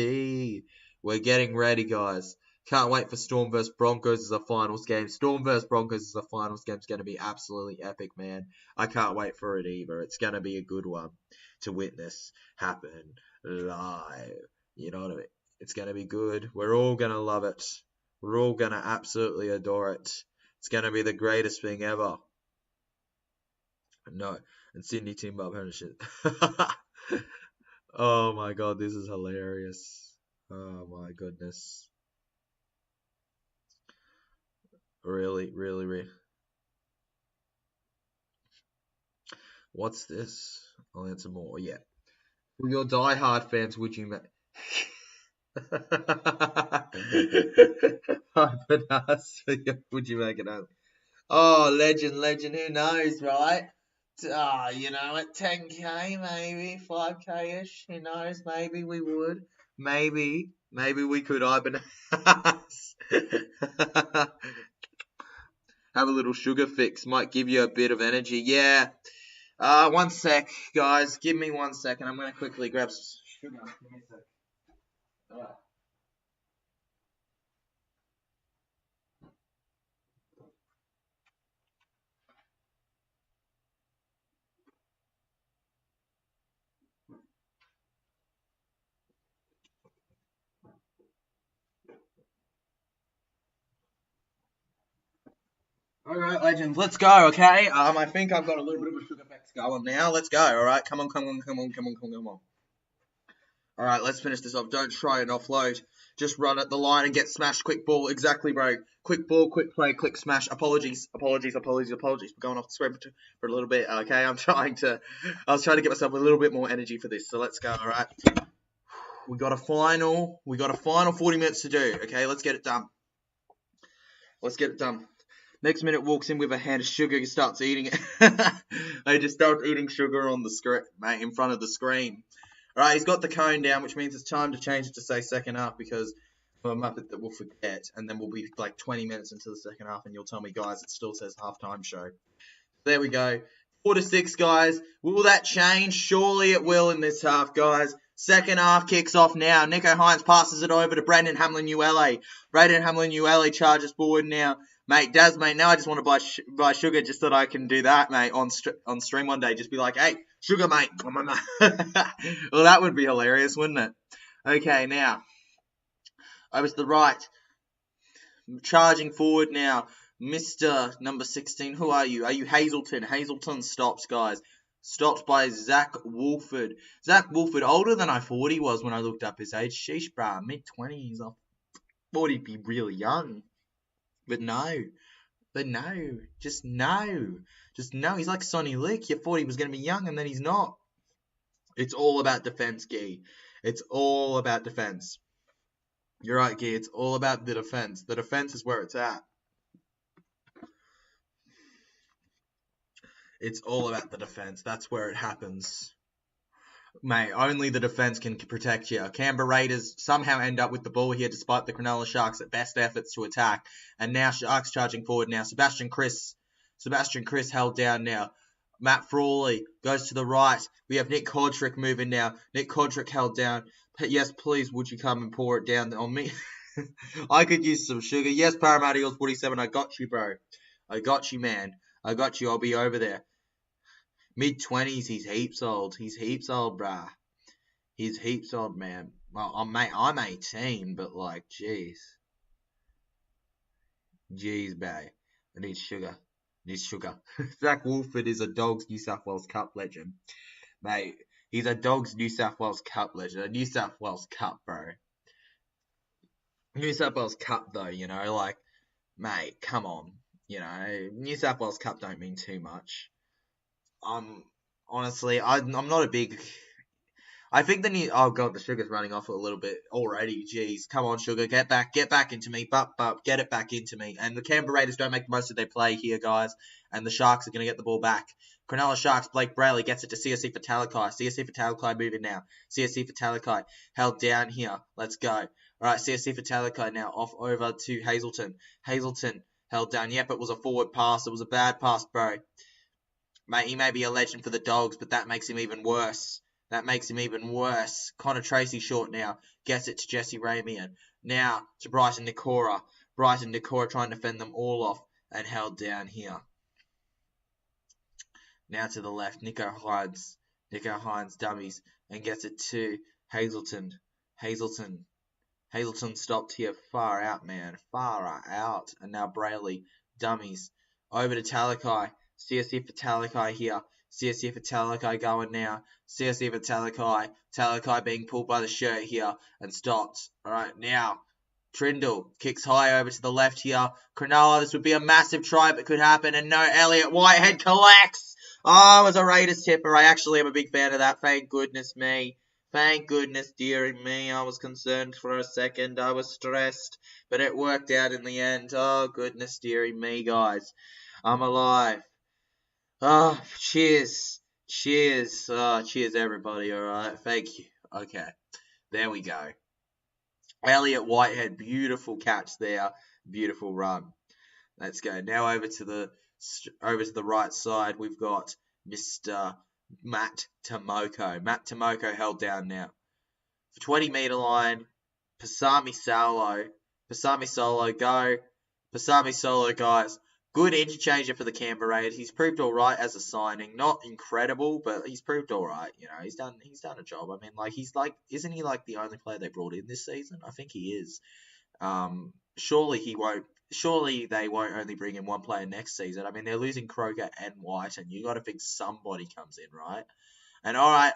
We're getting ready, guys. Can't wait for Storm vs Broncos as a finals game. Storm vs Broncos as a finals game is going to be absolutely epic, man. I can't wait for it either. It's going to be a good one to witness happen live. You know what I mean? It's going to be good. We're all going to love it. We're all going to absolutely adore it. It's going to be the greatest thing ever. No. And Sydney Timber shit. Oh my God, this is hilarious. Oh my goodness. Really, really, really. What's this? I'll answer more. Yeah. For your diehard fans, would you make... Would you make it home? Oh, legend, who knows, right? At 10k, maybe 5k-ish, who knows? Maybe we would. Maybe we could hibernate. Have a little sugar fix, might give you a bit of energy. Yeah, 1 sec, guys. Give me 1 second. I'm going to quickly grab some sugar. Give me a sec. Alright, legends, let's go, okay? I think I've got a little bit of a sugar effect going now. Let's go, alright? Come on. Alright, let's finish this off. Don't try and offload. Just run at the line and get smashed. Quick ball. Exactly, bro. Quick ball, quick play, quick smash. Apologies. We're going off the screen for a little bit, okay? I was trying to get myself a little bit more energy for this, so let's go, alright? We got a final 40 minutes to do, okay? Let's get it done. Next minute walks in with a hand of sugar, he starts eating it. They just start eating sugar on the screen, mate, in front of the screen. Alright, he's got the cone down, which means it's time to change it to say second half because I'm up at that we'll forget, and then we'll be like 20 minutes into the second half, and you'll tell me, guys, it still says halftime show. There we go. 4-6, guys. Will that change? Surely it will in this half, guys. Second half kicks off now. Nico Hines passes it over to Brandon Hamlin-Uele. Brandon Hamlin-Uele charges forward now. Mate, Daz, mate, now I just want to buy sugar just so that I can do that, mate, on stream one day. Just be like, hey, sugar, mate. Well, that would be hilarious, wouldn't it? Okay, now, over to the right. Charging forward now. Mr. number 16, who are you? Are you Hazelton? Hazelton stops, guys. Stopped by Zach Wolford. Zach Wolford, older than I thought he was when I looked up his age. Sheesh, bruh, mid-20s. I thought he'd be really young. But no. Just no. He's like Sonny Lick. You thought he was going to be young, and then he's not. It's all about defense, Gee. It's all about defense. You're right, Gee. It's all about the defense. The defense is where it's at. It's all about the defense. That's where it happens. Mate, only the defense can protect you. Canberra Raiders somehow end up with the ball here despite the Cronulla Sharks' best efforts to attack. And now Sharks charging forward now. Sebastian Chris held down now. Matt Frawley goes to the right. We have Nick Codrick moving now. Nick Codrick held down. Yes, please, would you come and pour it down on me? I could use some sugar. Yes, Parramatta Eagles 47. I got you, bro. I got you, man. I got you. I'll be over there. Mid-20s, he's heaps old. Bruh. He's heaps old, man. Well, I'm 18, but like, jeez. Jeez, babe. I need sugar. Zach Wolford is a Dogs New South Wales Cup legend. Mate, he's a Dogs New South Wales Cup legend. A New South Wales Cup, bro. New South Wales Cup, though, you know, like, mate, come on. You know, New South Wales Cup don't mean too much. Honestly, I'm not a big. I think oh god, the sugar's running off a little bit already. Jeez, come on, sugar, get back into me, get it back into me. And the Canberra Raiders don't make most of their play here, guys. And the Sharks are going to get the ball back. Cronulla Sharks, Blake Brayley gets it to CSC for Talakai. CSC for Talakai moving now. CSC for Talakai held down here. Let's go. All right, CSC for Talakai now off over to Hazelton. Hazelton held down. Yep, it was a forward pass. It was a bad pass, bro. Mate, he may be a legend for the Dogs, but that makes him even worse. Connor Tracy short now. Gets it to Jesse Ramian. Now to Bryson Nikora. Trying to fend them all off and held down here. Now to the left. Nico Hines dummies and gets it to Hazelton. Hazelton stopped here. Far out, man. Far out. And now Brayley. Dummies. Over to Talakai. CSC for Talakai here. CSC for Talakai going now. CSC for Talakai. Talakai being pulled by the shirt here and stopped. Alright, now Trindle kicks high over to the left here. Cronulla, this would be a massive try if it could happen. And no, Elliot Whitehead collects. Oh, it was a Raiders tipper. I actually am a big fan of that. Thank goodness me. Thank goodness, dearie me. I was concerned for a second. I was stressed. But it worked out in the end. Oh, goodness, dearie me, guys. I'm alive. Oh, cheers. Cheers. Oh, cheers, everybody. All right. Thank you. Okay. There we go. Elliot Whitehead. Beautiful catch there. Beautiful run. Let's go. Now over to the right side. We've got Mr. Matt Tomoko. Matt Tomoko held down now. For 20-metre line, Pasami Solo. Pasami Solo, go. Pasami Solo, guys. Good interchanger for the Canberra Raiders. He's proved all right as a signing. Not incredible, but he's proved all right. You know, he's done a job. I mean, isn't he like the only player they brought in this season? I think he is. Surely they won't only bring in one player next season. I mean, they're losing Croker and White, and you got to think somebody comes in, right? And all right,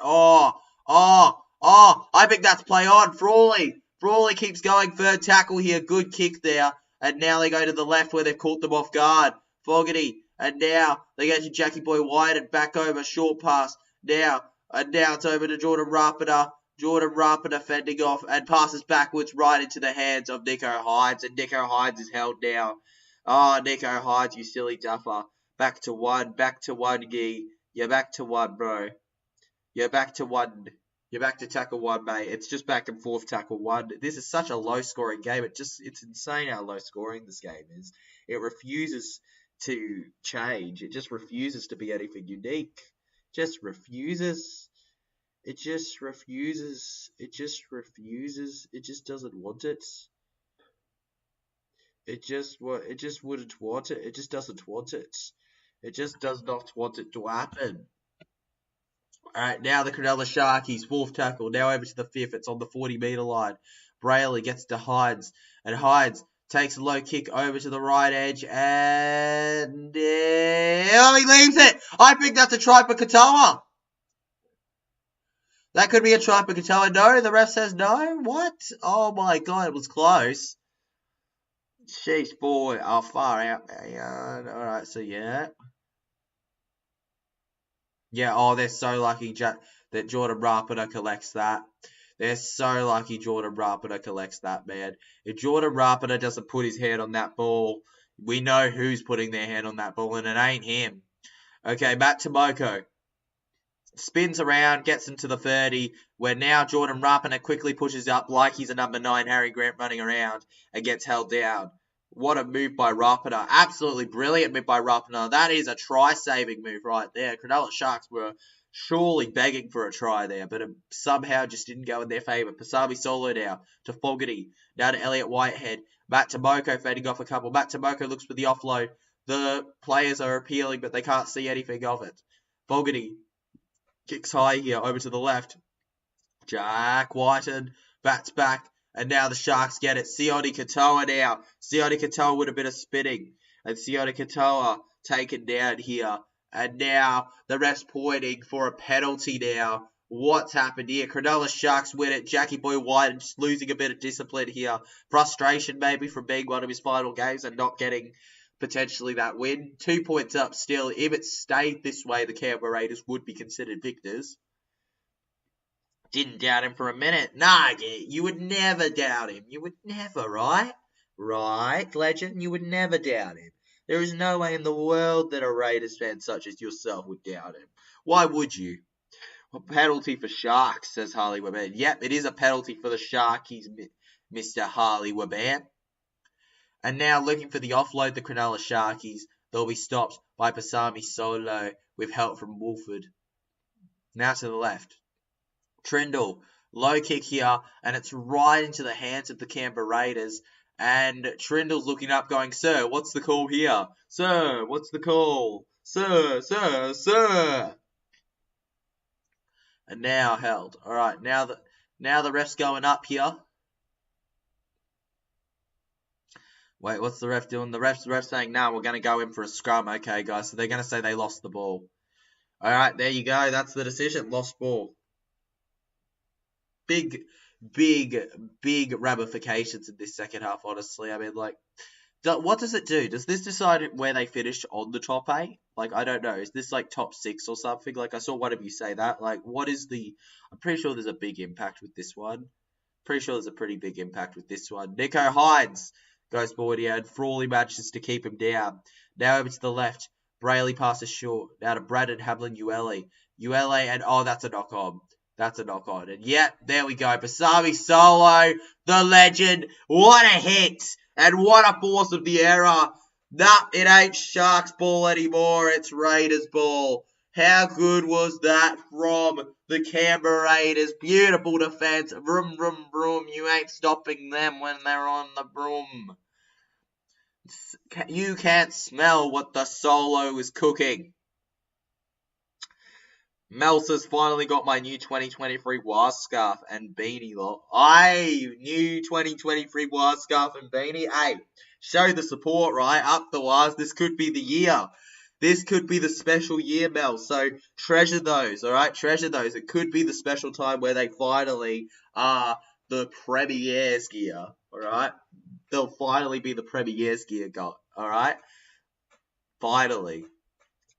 I think that's play on. Frawley keeps going, third tackle here, good kick there. And now they go to the left where they've caught them off guard. Fogarty, and now they get to Jackie Boy White and back over, short pass. Now it's over to Jordan Rapida. Jordan Rapida fending off and passes backwards right into the hands of Nico Hides. And Nico Hides is held down. Oh, Nico Hides, you silly duffer. Back to one, Gee. You're back to one, bro. You're back to one. You're back to tackle one, mate. It's just back and forth tackle one. This is such a low-scoring game. It's insane how low-scoring this game is. It refuses to change. It just refuses to be anything unique. Just refuses. It just refuses. It just refuses. It just doesn't want it. It just wouldn't want it. It just doesn't want it. It just does not want it to happen. Alright, now the Cronulla Sharkies, fourth tackle, now over to the fifth, it's on the 40-metre line. Brayley gets to Hides, and Hides takes a low kick over to the right edge, and he leaves it! I think that's a try for Katoa! That could be a try for Katoa. No, the ref says no? What? Oh my god, it was close. Sheesh, boy. Oh, far out, man. Alright, so yeah. Yeah, oh, they're so lucky that Jordan Rapida collects that. They're so lucky Jordan Rapida collects that, man. If Jordan Rapida doesn't put his hand on that ball, we know who's putting their hand on that ball, and it ain't him. Okay, Matt Tomoko spins around, gets into the 30, where now Jordan Rapida quickly pushes up like he's a number 9 Harry Grant running around and gets held down. What a move by Rapida. Absolutely brilliant move by Rapida. That is a try-saving move right there. Cronulla Sharks were surely begging for a try there, but it somehow just didn't go in their favour. Pasami Solo now to Fogarty. Now to Elliot Whitehead. Matt Tomoko fading off a couple. Matt Tomoko looks for the offload. The players are appealing, but they can't see anything of it. Fogarty kicks high here over to the left. Jack Whitehead bats back. And now the Sharks get it. Sione Katoa now. Sione Katoa with a bit of spinning. And Sione Katoa taken down here. And now the ref's pointing for a penalty now. What's happened here? Cronulla Sharks win it. Jackie Boy White just losing a bit of discipline here. Frustration maybe from being one of his final games and not getting potentially that win. 2 points up still. If it stayed this way, the Canberra Raiders would be considered victors. Didn't doubt him for a minute. Nah, you would never doubt him. You would never, right? Right, legend? You would never doubt him. There is no way in the world that a Raiders fan such as yourself would doubt him. Why would you? A penalty for Sharks, says Harley Webber. Yep, it is a penalty for the Sharkies, Mr. Harley Webber. And now looking for the offload, the Cronulla Sharkies. They'll be stopped by Pasami Solo with help from Wolford. Now to the left. Trindle, low kick here, and it's right into the hands of the Canberra Raiders. And Trindle's looking up going, sir, what's the call here? Sir, what's the call? Sir. And now held. All right, now the ref's going up here. Wait, what's the ref doing? The ref's saying, no, we're going to go in for a scrum. Okay, guys, so they're going to say they lost the ball. All right, there you go. That's the decision. Lost ball. Big ramifications in this second half, honestly. I mean, like, what does it do? Does this decide where they finish on the top 8? Like, I don't know. Is this, like, top 6 or something? Like, I saw one of you say that. Like, what is the... I'm pretty sure there's a big impact with this one. Pretty sure there's a pretty big impact with this one. Nico Hides goes forward here, and Frawley manages to keep him down. Now over to the left. Brayley passes short. Now to Braden Hamlin, Uele, and... Oh, that's a knock-on. That's a knock-on. And yep, there we go. Pasami Solo, the legend. What a hit. And what a force of the error. Nah, it ain't Sharks ball anymore. It's Raiders ball. How good was that from the Canberra Raiders? Beautiful defence. Vroom, vroom, vroom. You ain't stopping them when they're on the broom. You can't smell what the solo is cooking. Melsa's finally got my new 2023 Waz scarf and beanie lot. New 2023 Waz scarf and beanie. Hey, show the support, right? Up the Waz. This could be the year. This could be the special year, Mel. So treasure those, all right? Treasure those. It could be the special time where they finally are the Premier's gear, all right? They'll finally be the Premier's gear, all right? Finally.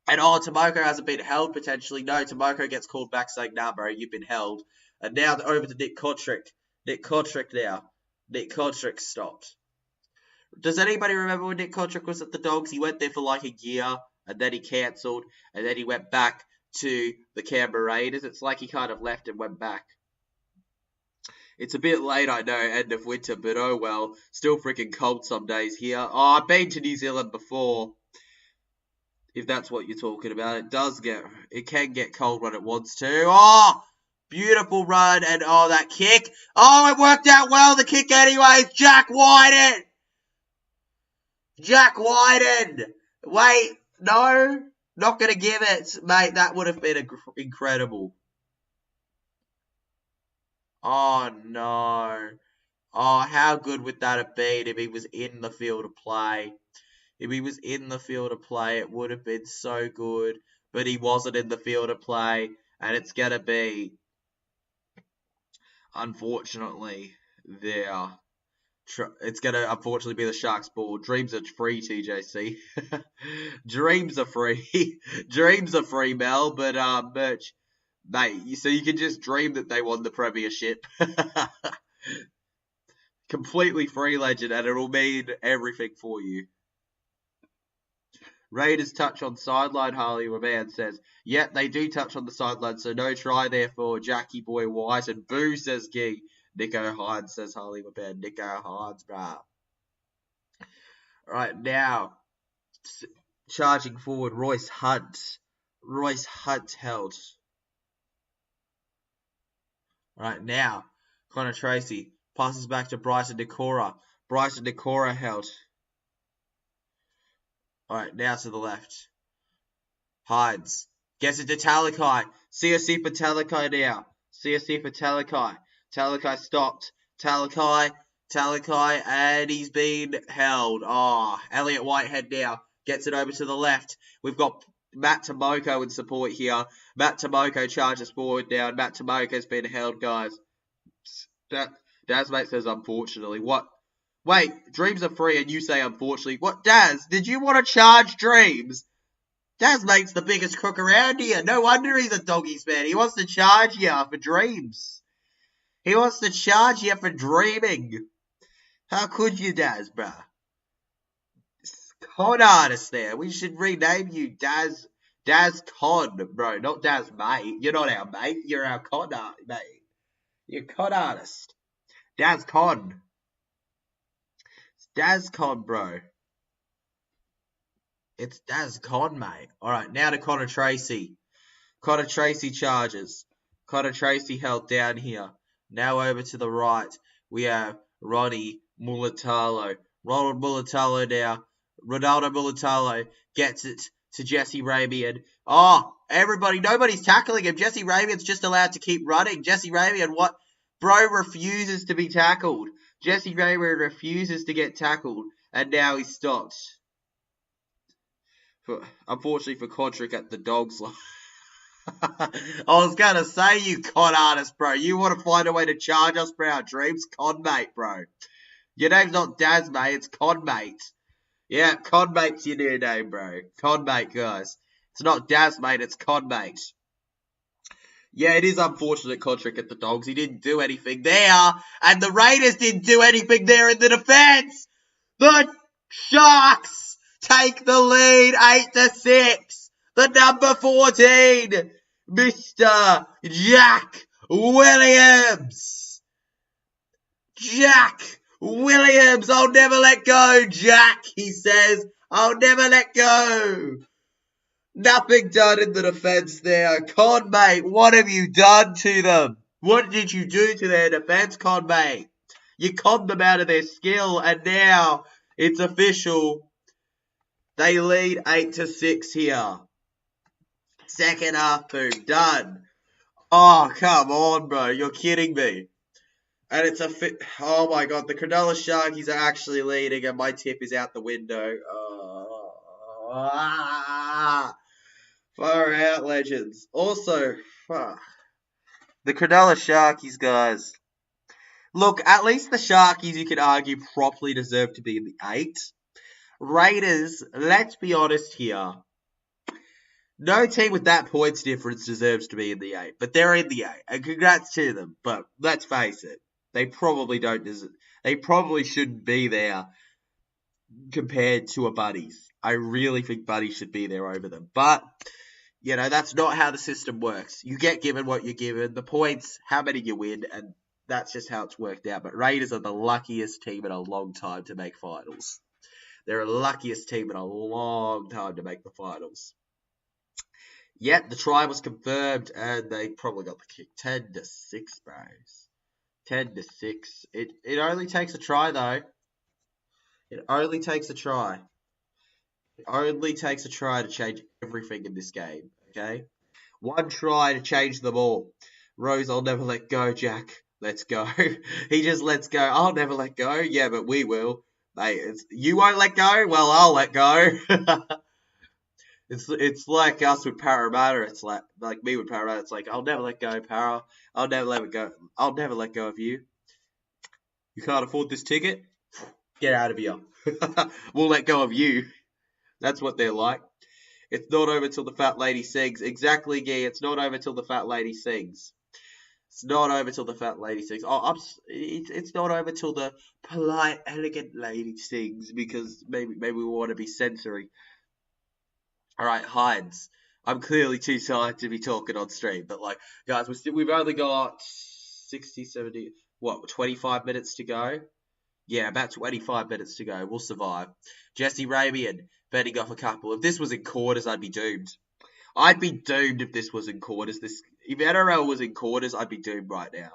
And Tomoko hasn't been held potentially. No, Tomoko gets called back saying, nah, bro, you've been held. And now over to Nick Kotrick. Nick Kotrick now. Nick Kotrick stopped. Does anybody remember when Nick Kotrick was at the Dogs? He went there for like a year, and then he cancelled, and then he went back to the Canberra Raiders. It's like he kind of left and went back. It's a bit late, I know, end of winter, but oh well. Still freaking cold some days here. Oh, I've been to New Zealand before. If that's what you're talking about, it can get cold when it wants to. Oh, beautiful run, and oh, that kick. Oh, it worked out well, the kick anyways. Jack Wyden. Jack Wyden. Wait, no, not going to give it. Mate, that would have been incredible. Oh, no. Oh, how good would that have been if he was in the field of play? If he was in the field of play, it would have been so good. But he wasn't in the field of play. And it's going to be, unfortunately, it's going to, unfortunately, be the Sharks' ball. Dreams are free, TJC. Dreams are free. Dreams are free, Mel. But, Birch, mate, so you can just dream that they won the premiership. Completely free, legend, and it'll mean everything for you. Raiders touch on sideline, Harley Raman says. Yep, they do touch on the sideline, so no try there for Jackie Boy White. And boo, says Gee. Nico Hines, says Harley Raman. Nico Hines, brah. Right, now, charging forward, Royce Hunt. Royce Hunt held. Right, now, Connor Tracy passes back to Bryson Decora. Bryson Decora held. Alright, now to the left. Hides. Gets it to Talakai. CSC for Talakai now. CSC for Talakai. Talakai stopped. Talakai, and he's been held. Oh, Elliot Whitehead now. Gets it over to the left. We've got Matt Tomoko in support here. Matt Tomoko charges forward now. Matt Tomoko's been held, guys. Dazmate says, unfortunately. What? Wait, Dreams are free and you say unfortunately. What, Daz? Did you want to charge Dreams? Dazmate's the biggest crook around here. No wonder he's a Doggies fan. He wants to charge you for Dreams. He wants to charge you for dreaming. How could you, Daz, bruh? Con artist there. We should rename you Daz Con, bro. Not Daz Mate. You're not our mate. You're our con artist, mate. You're con artist. Daz Con. Daz Con, bro. It's Daz Con, mate. Alright, now to Connor Tracy. Connor Tracy charges. Connor Tracy held down here. Now over to the right. We have Ronnie Mulatalo. Ronald Mulatalo now. Ronaldo Mulatalo gets it to Jesse Ramian. Oh, everybody, nobody's tackling him. Jesse Ramian's just allowed to keep running. Jesse Ramian, what? Bro refuses to be tackled. Jesse Ramian refuses to get tackled. And now he's stopped. Unfortunately for Kodrick at the Dogs line. I was going to say, you con artist, bro. You want to find a way to charge us for our dreams? Con mate, bro. Your name's not Daz, mate. It's Con mate. Yeah, Con mate's your new name, bro. Con mate, guys. It's not Daz, mate. It's Con mate. Yeah, it is unfortunate Kodrick at the Dogs. He didn't do anything there. And the Raiders didn't do anything there in the defense. The Sharks take the lead 8-6. The number 14, Mr. Jack Williams. Jack Williams, I'll never let go, Jack, he says. I'll never let go. Nothing done in the defence there. Con, mate, what have you done to them? What did you do to their defence, Con, mate? You conned them out of their skill, and now it's official. They lead 8-6 here. Second half, boom, done. Oh, come on, bro. You're kidding me. And it's oh my god, the Cronulla Sharkies are actually leading, and my tip is out the window. Far out, legends. Also, the Cronulla Sharkies, guys. Look, at least the Sharkies, you could argue, properly deserve to be in the 8. Raiders, let's be honest here. No team with that points difference deserves to be in the 8, but they're in the 8, and congrats to them. But let's face it, they probably don't deserve. They probably shouldn't be there compared to a Buddies. I really think Buddies should be there over them, but you know that's not how the system works. You get given what you're given, the points, how many you win, and that's just how it's worked out. But Raiders are the luckiest team in a long time to make finals. They're the luckiest team in a long time to make the finals. Yet the try was confirmed, and they probably got the kick. 10-6, bros. 10-6. It only takes a try, though. It only takes a try. It only takes a try to change everything in this game, okay? One try to change them all. Rose, I'll never let go, Jack. Let's go. He just lets go. I'll never let go. Yeah, but we will. Mate, you won't let go? Well, I'll let go. It's like us with Parramatta. It's like me with Parramatta. It's like I'll never let go, Para. I'll never let it go. I'll never let go of you. You can't afford this ticket? Get out of here. We'll let go of you. That's what they're like. It's not over till the fat lady sings. Exactly, Gee. It's not over till the fat lady sings. It's not over till the fat lady sings. It's not over till the polite, elegant lady sings because maybe we want to be censoring. All right, Hines. I'm clearly too tired to be talking on stream, but like, guys, we've only got 60, 70, 25 minutes to go? Yeah, about 25 minutes to go. We'll survive. Jesse Rabian betting off a couple. If this was in quarters, I'd be doomed. I'd be doomed if this was in quarters. If NRL was in quarters, I'd be doomed right now.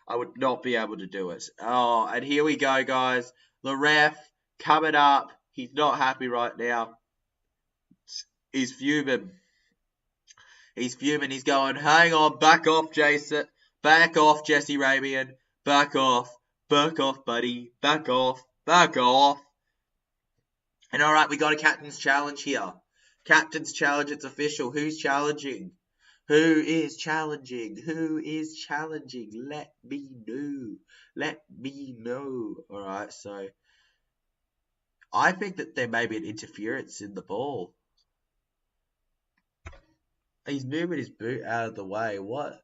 I would not be able to do it. Oh, and here we go, guys. The ref coming up. He's not happy right now. He's fuming. He's going, hang on, back off, Jason. Back off, Jesse Rabian. Back off. Back off, buddy. Back off. Back off. And all right, we got a captain's challenge here. Captain's challenge, it's official. Who's challenging? Who is challenging? Who is challenging? Let me know. Let me know. All right, so I think that there may be an interference in the ball. He's moving his boot out of the way. What?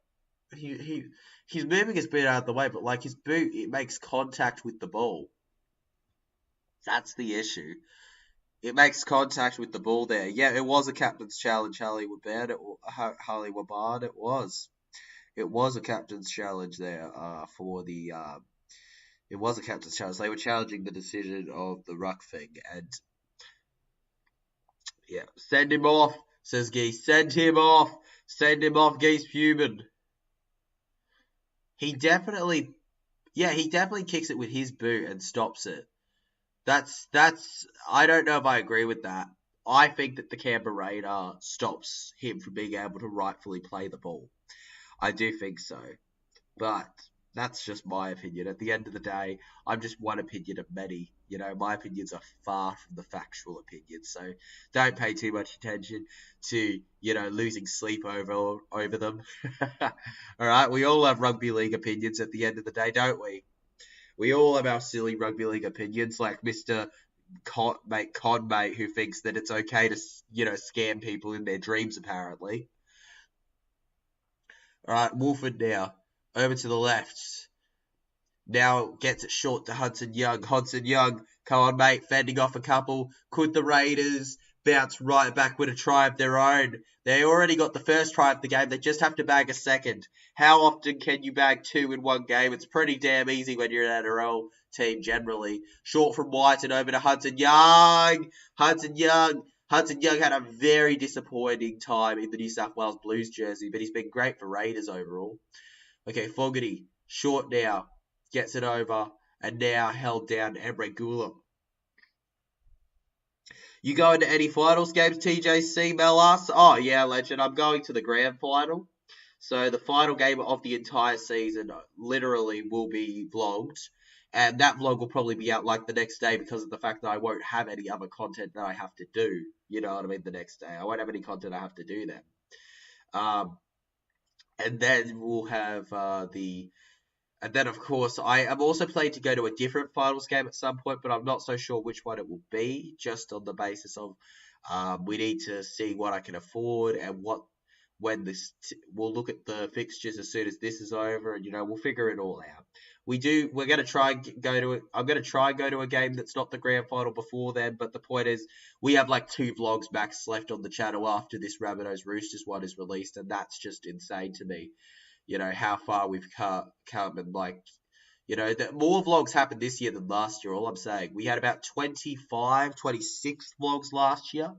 He's moving his boot out of the way, but like his boot, it makes contact with the ball. That's the issue. It makes contact with the ball there. Yeah, it was a captain's challenge, Hollywood Band. Hollywood Bard. It was. It was a captain's challenge there for the. It was a captain's challenge. They were challenging the decision of the ruck thing, and yeah, send him off. Says Geese, send him off. Send him off, Geese fuming. He definitely kicks it with his boot and stops it. That's. I don't know if I agree with that. I think that the Canberra Raider stops him from being able to rightfully play the ball. I do think so, but that's just my opinion. At the end of the day, I'm just one opinion of many. You know, my opinions are far from the factual opinions, so don't pay too much attention to, you know, losing sleep over them. All right, we all have rugby league opinions at the end of the day, don't we? We all have our silly rugby league opinions, like Mr. Conmate, who thinks that it's okay to, you know, scam people in their dreams, apparently. All right, Wolford now. Over to the left. Now gets it short to Hudson Young. Hudson Young, come on, mate, fending off a couple. Could the Raiders bounce right back with a try of their own? They already got the first try of the game. They just have to bag a second. How often can you bag two in one game? It's pretty damn easy when you're an NRL team generally. Short from White and over to Hudson Young. Hudson Young. Hudson Young had a very disappointing time in the New South Wales Blues jersey, but he's been great for Raiders overall. Okay, Fogarty, short now, gets it over, and now held down Emre Guler. You going to any finals games, TJC, Mel asks? Oh, yeah, legend. I'm going to the grand final. So the final game of the entire season literally will be vlogged. And that vlog will probably be out like the next day because of the fact that I won't have any other content that I have to do. You know what I mean? The next day. I won't have any content I have to do then. And then we'll have And then, of course, I am also planning to go to a different finals game at some point, but I'm not so sure which one it will be, just on the basis of we need to see what I can afford and we'll look at the fixtures as soon as this is over, and we'll figure it all out. We're going to try and I'm going to try and go to a game that's not the grand final before then, but the point is we have like 2 vlogs max left on the channel after this Rabbitohs Roosters one is released, and that's just insane to me. How far we've come and more vlogs happened this year than last year, all I'm saying. We had about 25, 26 vlogs last year.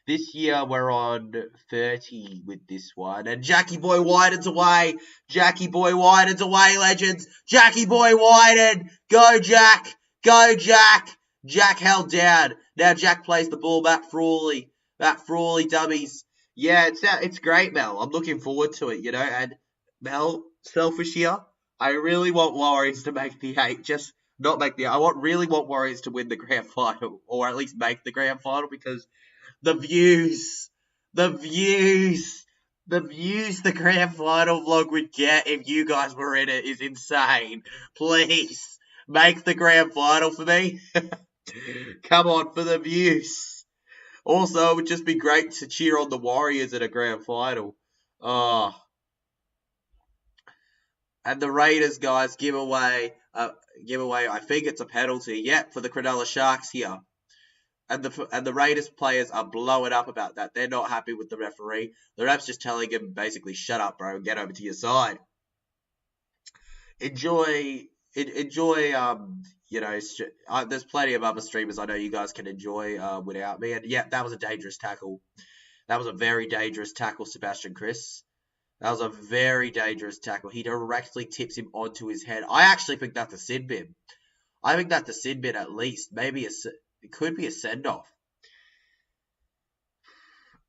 This year we're on 30 with this one. And Jackie Boy Wyden's away. Jackie Boy Wyden's away, legends. Jackie Boy Wyden. Go, Jack. Go, Jack. Jack held down. Now Jack plays the ball back Frawley. Back Frawley, dummies. Yeah, it's great, Mel. I'm looking forward to it, and Mel, selfish here, I really want Warriors to make the 8, I really want Warriors to win the grand final, or at least make the grand final, because the views the grand final vlog would get if you guys were in it is insane. Please, make the grand final for me. Come on, for the views. Also, it would just be great to cheer on the Warriors at a grand final. Oh. And the Raiders, guys, give away, I think it's a penalty, for the Cronulla Sharks here. And the Raiders players are blowing up about that. They're not happy with the referee. The ref's just telling him, basically, shut up, bro, and get over to your side. Enjoy, there's plenty of other streamers I know you guys can enjoy without me. And, that was a dangerous tackle. That was a very dangerous tackle, Sebastian Chris. That was a very dangerous tackle. He directly tips him onto his head. I actually think that's a sin bin. I think that's a sin bin at least. Maybe it could be a send-off.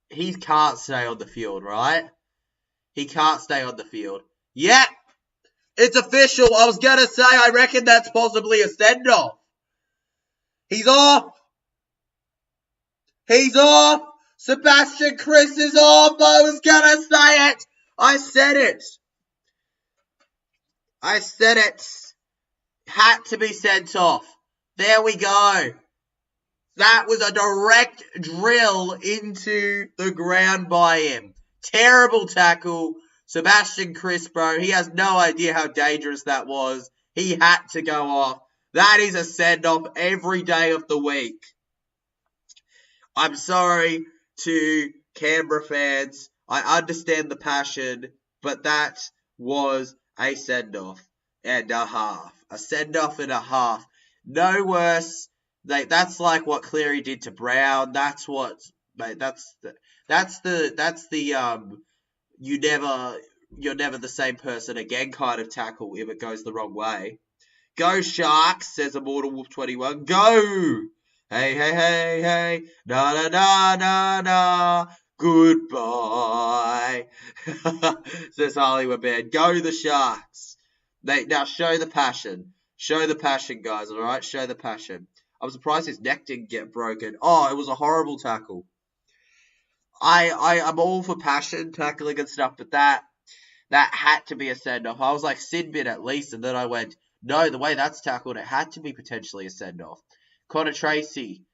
He can't stay on the field, right? He can't stay on the field. Yep! It's official. I was going to say, I reckon that's possibly a send-off. He's off. He's off. Sebastian Chris is off. I was going to say it. I said it. Had to be sent off. There we go. That was a direct drill into the ground by him. Terrible tackle. Sebastian Chris, bro, he has no idea how dangerous that was. He had to go off. That is a send-off every day of the week. I'm sorry to Canberra fans. I understand the passion, but that was a send-off and a half. A send-off and a half. No worse. That's like what Cleary did to Brown. That's the you're never the same person again kind of tackle if it goes the wrong way. Go Sharks, says Immortal Wolf 21. Go! Hey, hey, hey, hey. Na na na na na. Goodbye, says Hollywood Man. Go the Sharks. Now show the passion. Show the passion, guys, alright? Show the passion. I'm surprised his neck didn't get broken. Oh, it was a horrible tackle. I'm all for passion, tackling and stuff, but that had to be a send-off. I was like, sin bin at least, and then I went, no, the way that's tackled, it had to be potentially a send-off. Connor Tracy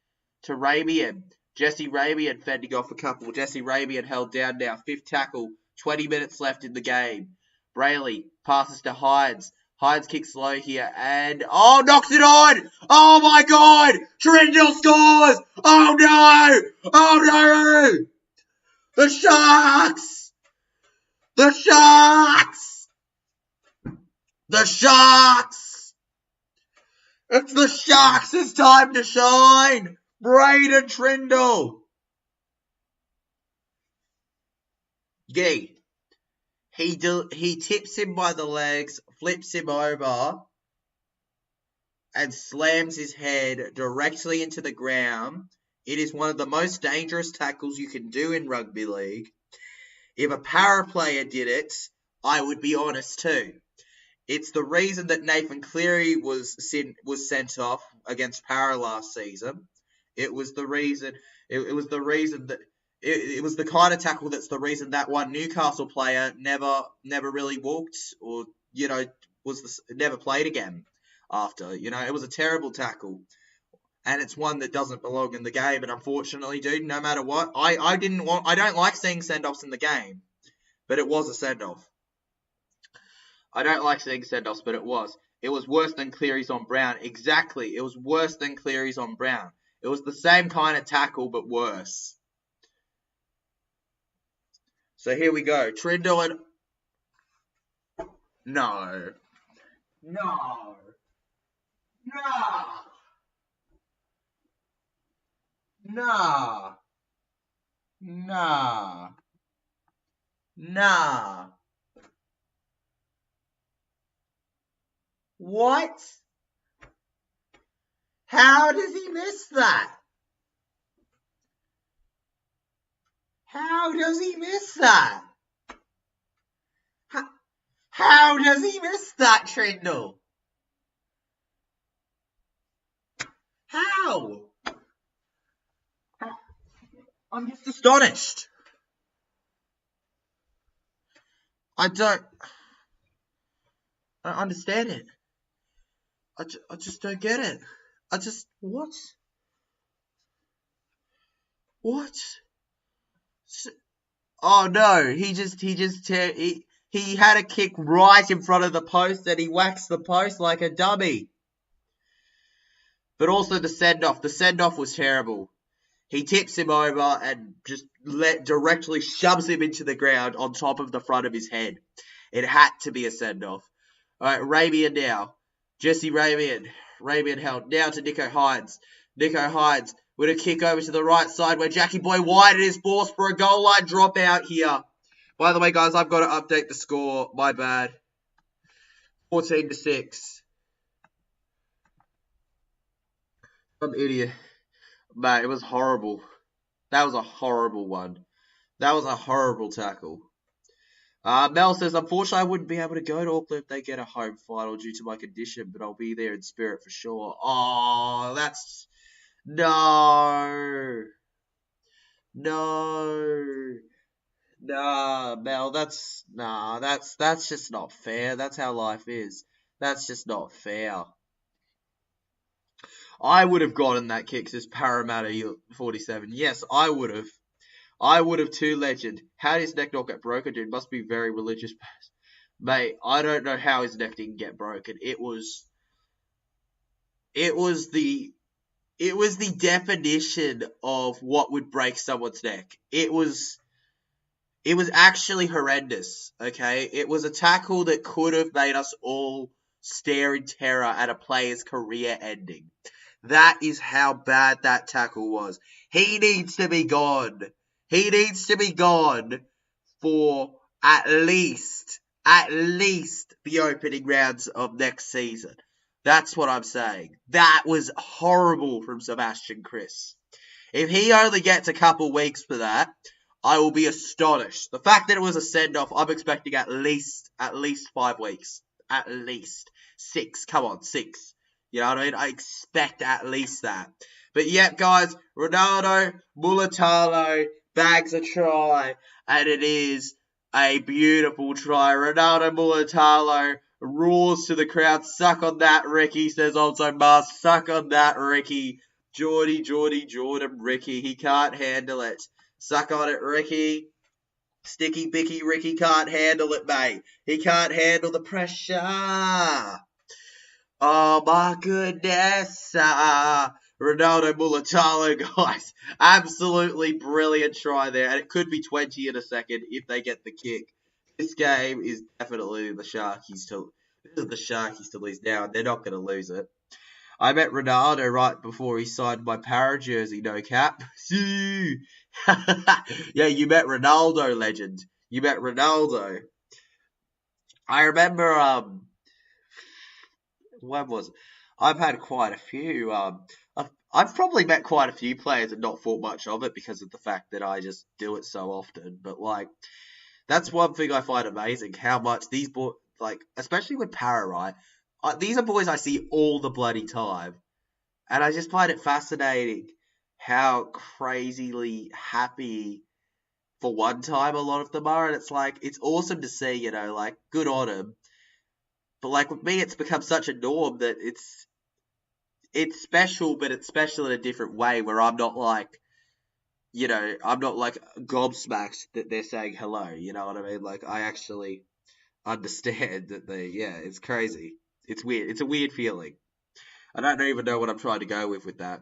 to Ramian. Jesse Ramian fending off a couple. Jesse Ramian held down now. 5th tackle. 20 minutes left in the game. Brayley passes to Hines. Hines kicks low here and... oh, knocks it on! Oh, my God! Trindle scores! Oh, no! Oh, no! The Sharks! The Sharks! The Sharks! It's the Sharks' time to shine! Braden Trindle! Gee, he tips him by the legs, flips him over, and slams his head directly into the ground. It is one of the most dangerous tackles you can do in rugby league. If a para player did it, I would be honest too. It's the reason that Nathan Cleary was sent off against Para last season. It was the reason. It was the reason that it was the kind of tackle that's the reason that one Newcastle player never really walked or never played again after. It was a terrible tackle, and it's one that doesn't belong in the game. And unfortunately, dude, no matter what, I don't like seeing send-offs in the game, but it was a send-off. I don't like seeing send-offs, but it was. It was worse than Cleary's on Brown. Exactly. It was worse than Cleary's on Brown. It was the same kind of tackle, but worse. So here we go. Trindle and... No. No. Nah. Nah. Nah. Nah. What? How does he miss that? How does he miss that? How does he miss that, Trindle? How? I'm just astonished. I don't understand it. I just don't get it. What? What? Oh no, he had a kick right in front of the post and he waxed the post like a dummy. But also the send-off. The send-off was terrible. He tips him over and just directly shoves him into the ground on top of the front of his head. It had to be a send-off. All right, Rabian now. Jesse Rabian. Rabian held. Now to Nico Hines. Nico Hines with a kick over to the right side where Jackie Boy White is forced for a goal line dropout here. By the way, guys, I've got to update the score. My bad. 14-6. I'm an idiot. Mate, it was horrible. That was a horrible one. That was a horrible tackle. Mel says, unfortunately, I wouldn't be able to go to Auckland if they get a home final due to my condition, but I'll be there in spirit for sure. Oh, that's... No. Nah, Mel, that's just not fair. That's how life is. That's just not fair. I would have gotten that kick as Parramatta 47. Yes, I would have. I would have too, legend. How did his neck not get broken, dude? Must be very religious. Mate, I don't know how his neck didn't get broken. It was the definition of what would break someone's neck. It was actually horrendous, okay? It was a tackle that could have made us all stare in terror at a player's career ending. That is how bad that tackle was. He needs to be gone. He needs to be gone for at least the opening rounds of next season. That's what I'm saying. That was horrible from Sebastian Kris. If he only gets a couple weeks for that, I will be astonished. The fact that it was a send-off, I'm expecting at least 5 weeks. At least 6. Come on, 6. You know what I mean? I expect at least that. But yet, guys, Ronaldo Mulitalo bags a try, and it is a beautiful try. Ronaldo Mulitalo roars to the crowd. Suck on that, Ricky, says also Mars. Suck on that, Ricky. Jordan, Ricky. He can't handle it. Suck on it, Ricky. Sticky Bicky Ricky can't handle it, mate. He can't handle the pressure. Oh, my goodness. Ronaldo Mulitalo, guys. Absolutely brilliant try there. And it could be 20 in a second if they get the kick. This game is definitely the Sharkies to lose now, and they're not going to lose it. I met Ronaldo right before he signed my Para jersey, no cap. Yeah, you met Ronaldo, legend. You met Ronaldo. I remember, when was it? I've had quite a few. I've probably met quite a few players and not thought much of it because of the fact that I just do it so often. But like, that's one thing I find amazing, how much these boys, like, especially with Para, right? These are boys I see all the bloody time. And I just find it fascinating how crazily happy for one time a lot of them are. And it's like, it's awesome to see, you know, like, good on them. But like with me, it's become such a norm that it's special, but it's special in a different way where I'm not like, you know, I'm not like gobsmacked that they're saying hello. You know what I mean? Like, I actually understand that yeah, it's crazy. It's weird. It's a weird feeling. I don't even know what I'm trying to go with that.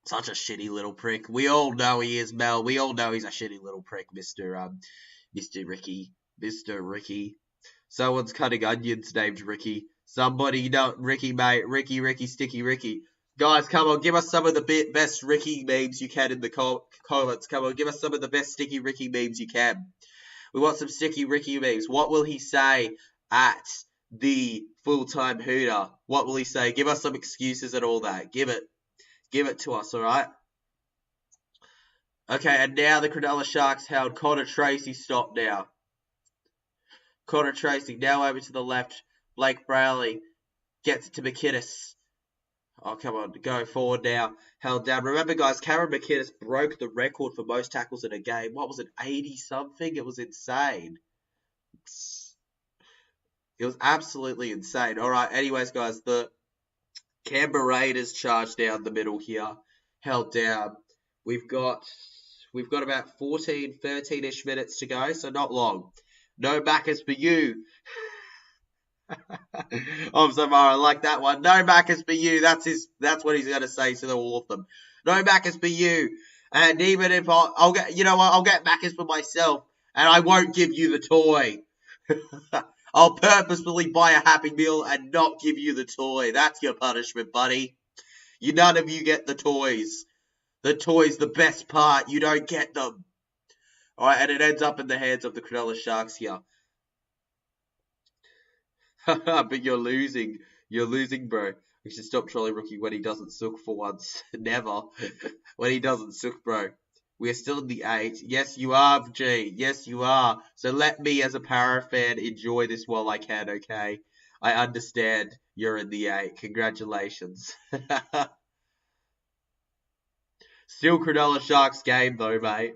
Such a shitty little prick. We all know he is, Mel. We all know he's a shitty little prick, Mr. Ricky. Mr. Ricky. Someone's cutting onions named Ricky. Somebody know Ricky, mate. Ricky, Sticky Ricky. Guys, come on, give us some of the best Ricky memes you can in the comments. Come on, give us some of the best Sticky Ricky memes you can. We want some Sticky Ricky memes. What will he say at the full-time Hooter? What will he say? Give us some excuses and all that. Give it to us, alright? Okay, and now the Cronulla Sharks held Connor Tracy stopped now. Connor Tracy now over to the left. Blake Brayley gets it to McInnes. Oh, come on, go forward now. Held down. Remember, guys, Cameron McInnes broke the record for most tackles in a game. What was it, 80-something? It was insane. It was absolutely insane. All right, anyways, guys, the Canberra Raiders charged down the middle here. Held down. We've got about 14, 13-ish minutes to go, so not long. No backers for you. Samara, I like that one. No backers for you. That's what he's going to say to all of them. No backers for you. And even if I'll get, you know what, I'll get backers for myself, and I won't give you the toy. I'll purposefully buy a Happy Meal and not give you the toy. That's your punishment, buddy. None of you get the toys. The toy's the best part. You don't get them. Alright, and it ends up in the hands of the Cronulla Sharks here. But you're losing. You're losing, bro. We should stop trolling Rookie when he doesn't sook for once. Never. When he doesn't sook, bro. We are still in the 8. Yes, you are, G. Yes, you are. So let me, as a Para fan, enjoy this while I can, okay? I understand you're in the 8. Congratulations. Still Cronulla Sharks game, though, mate.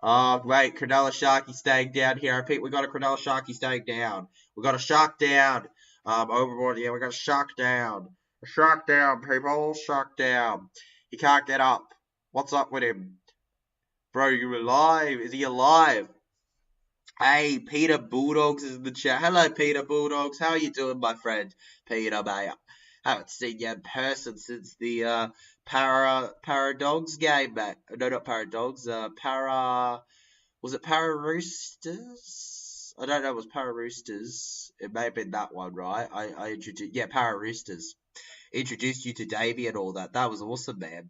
Oh, wait, Cronulla Sharky staying down here. I repeat, we got a Cronulla Sharky staying down. We got a shark down. Overboard, yeah, we got a shark down. A shark down, people. Shark down. He can't get up. What's up with him? Bro, you alive? Is he alive? Hey, Peter Bulldogs is in the chat. Hello, Peter Bulldogs. How are you doing, my friend? Peter, mate. Haven't seen you in person since the Para Dogs game, mate. No, not Para Dogs. Was it Para Roosters? I don't know. It was Para Roosters. It may have been that one, right? I introduced, yeah, Para Roosters. Introduced you to Davey and all that. That was awesome, man.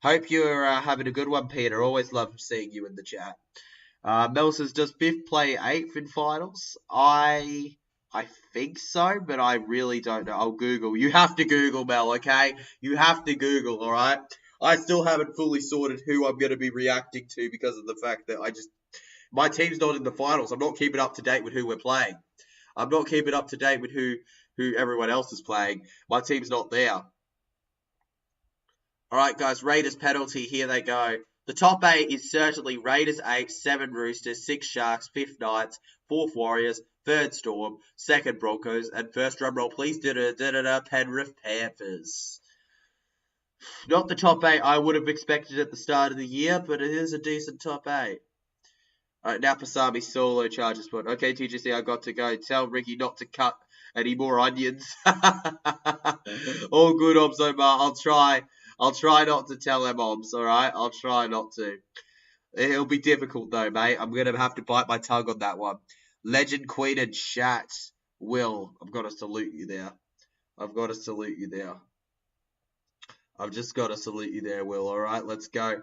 Hope you're having a good one, Peter. Always love seeing you in the chat. Mel says, does 5th play 8th in finals? I think so, but I really don't know. I'll Google. You have to Google, Mel, okay? You have to Google, alright? I still haven't fully sorted who I'm going to be reacting to because of the fact that my team's not in the finals. I'm not keeping up to date with who we're playing. I'm not keeping up to date with who everyone else is playing. My team's not there. Alright, guys, Raiders penalty. Here they go. The top 8 is certainly Raiders 8, 7 Roosters, 6 Sharks, 5th Knights, 4th Warriors, 3rd Storm, 2nd Broncos, and first drum roll, please, Penrith Panthers. Not the top 8 I would have expected at the start of the year, but it is a decent top 8. Alright, now Pasami solo charges spot. Okay, TGC, I got to go. Tell Ricky not to cut any more onions. All good, Omar. I'll try not to tell him, Oms, alright? I'll try not to. It'll be difficult, though, mate. I'm going to have to bite my tongue on that one. Legend Queen and chat. Will, I've got to salute you there. I've got to salute you there. I've just got to salute you there, Will, alright? Let's go.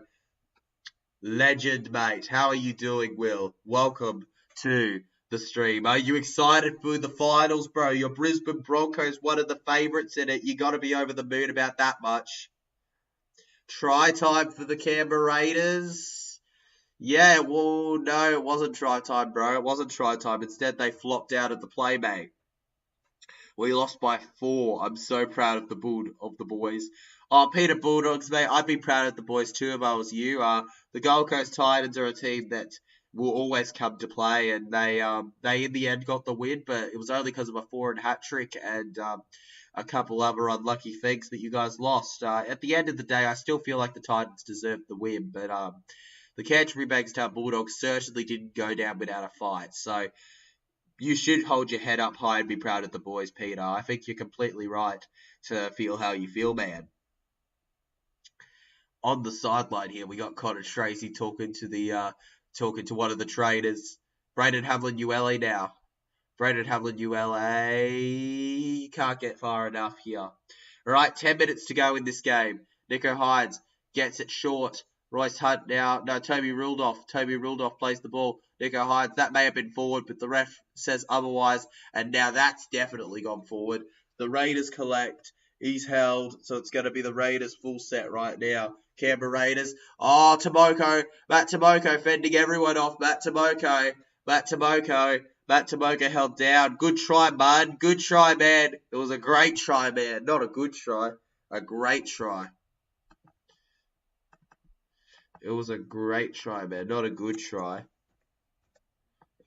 Legend, mate. How are you doing, Will? Welcome to the stream. Are you excited for the finals, bro? Your Brisbane Broncos, one of the favourites in it. You got to be over the moon about that much. Try time for the Canberra Raiders. Yeah, well, no, it wasn't try time, bro. It wasn't try time. Instead, they flopped out of the play, mate. We lost by 4. I'm so proud of the boys. Oh, Peter Bulldogs, mate. I'd be proud of the boys too if I was you. The Gold Coast Titans are a team that will always come to play, and they in the end got the win, but it was only because of a foreign hat trick and a couple other unlucky things that you guys lost. At the end of the day, I still feel like the Titans deserved the win, but the Canterbury Bankstown Bulldogs certainly didn't go down without a fight. So you should hold your head up high and be proud of the boys, Peter. I think you're completely right to feel how you feel, man. On the sideline here, we got Connor Tracy talking to one of the trainers. Braden Hamlin ULA now. Braden Hamlin ULA. You can't get far enough here. All right, 10 minutes to go in this game. Nico Hines gets it short. Royce Hunt now. No, Toby Rudolph. Toby Rudolph plays the ball. Nico Hines. That may have been forward, but the ref says otherwise. And now that's definitely gone forward. The Raiders collect. He's held. So it's going to be the Raiders full set right now. Canberra Raiders. Oh, Tomoko. Matt Tomoko fending everyone off. Matt Tomoko. Matt Tomoko held down. Good try, bud. Good try, man. It was a great try, man. Not a good try. A great try. It was a great try, man. Not a good try. It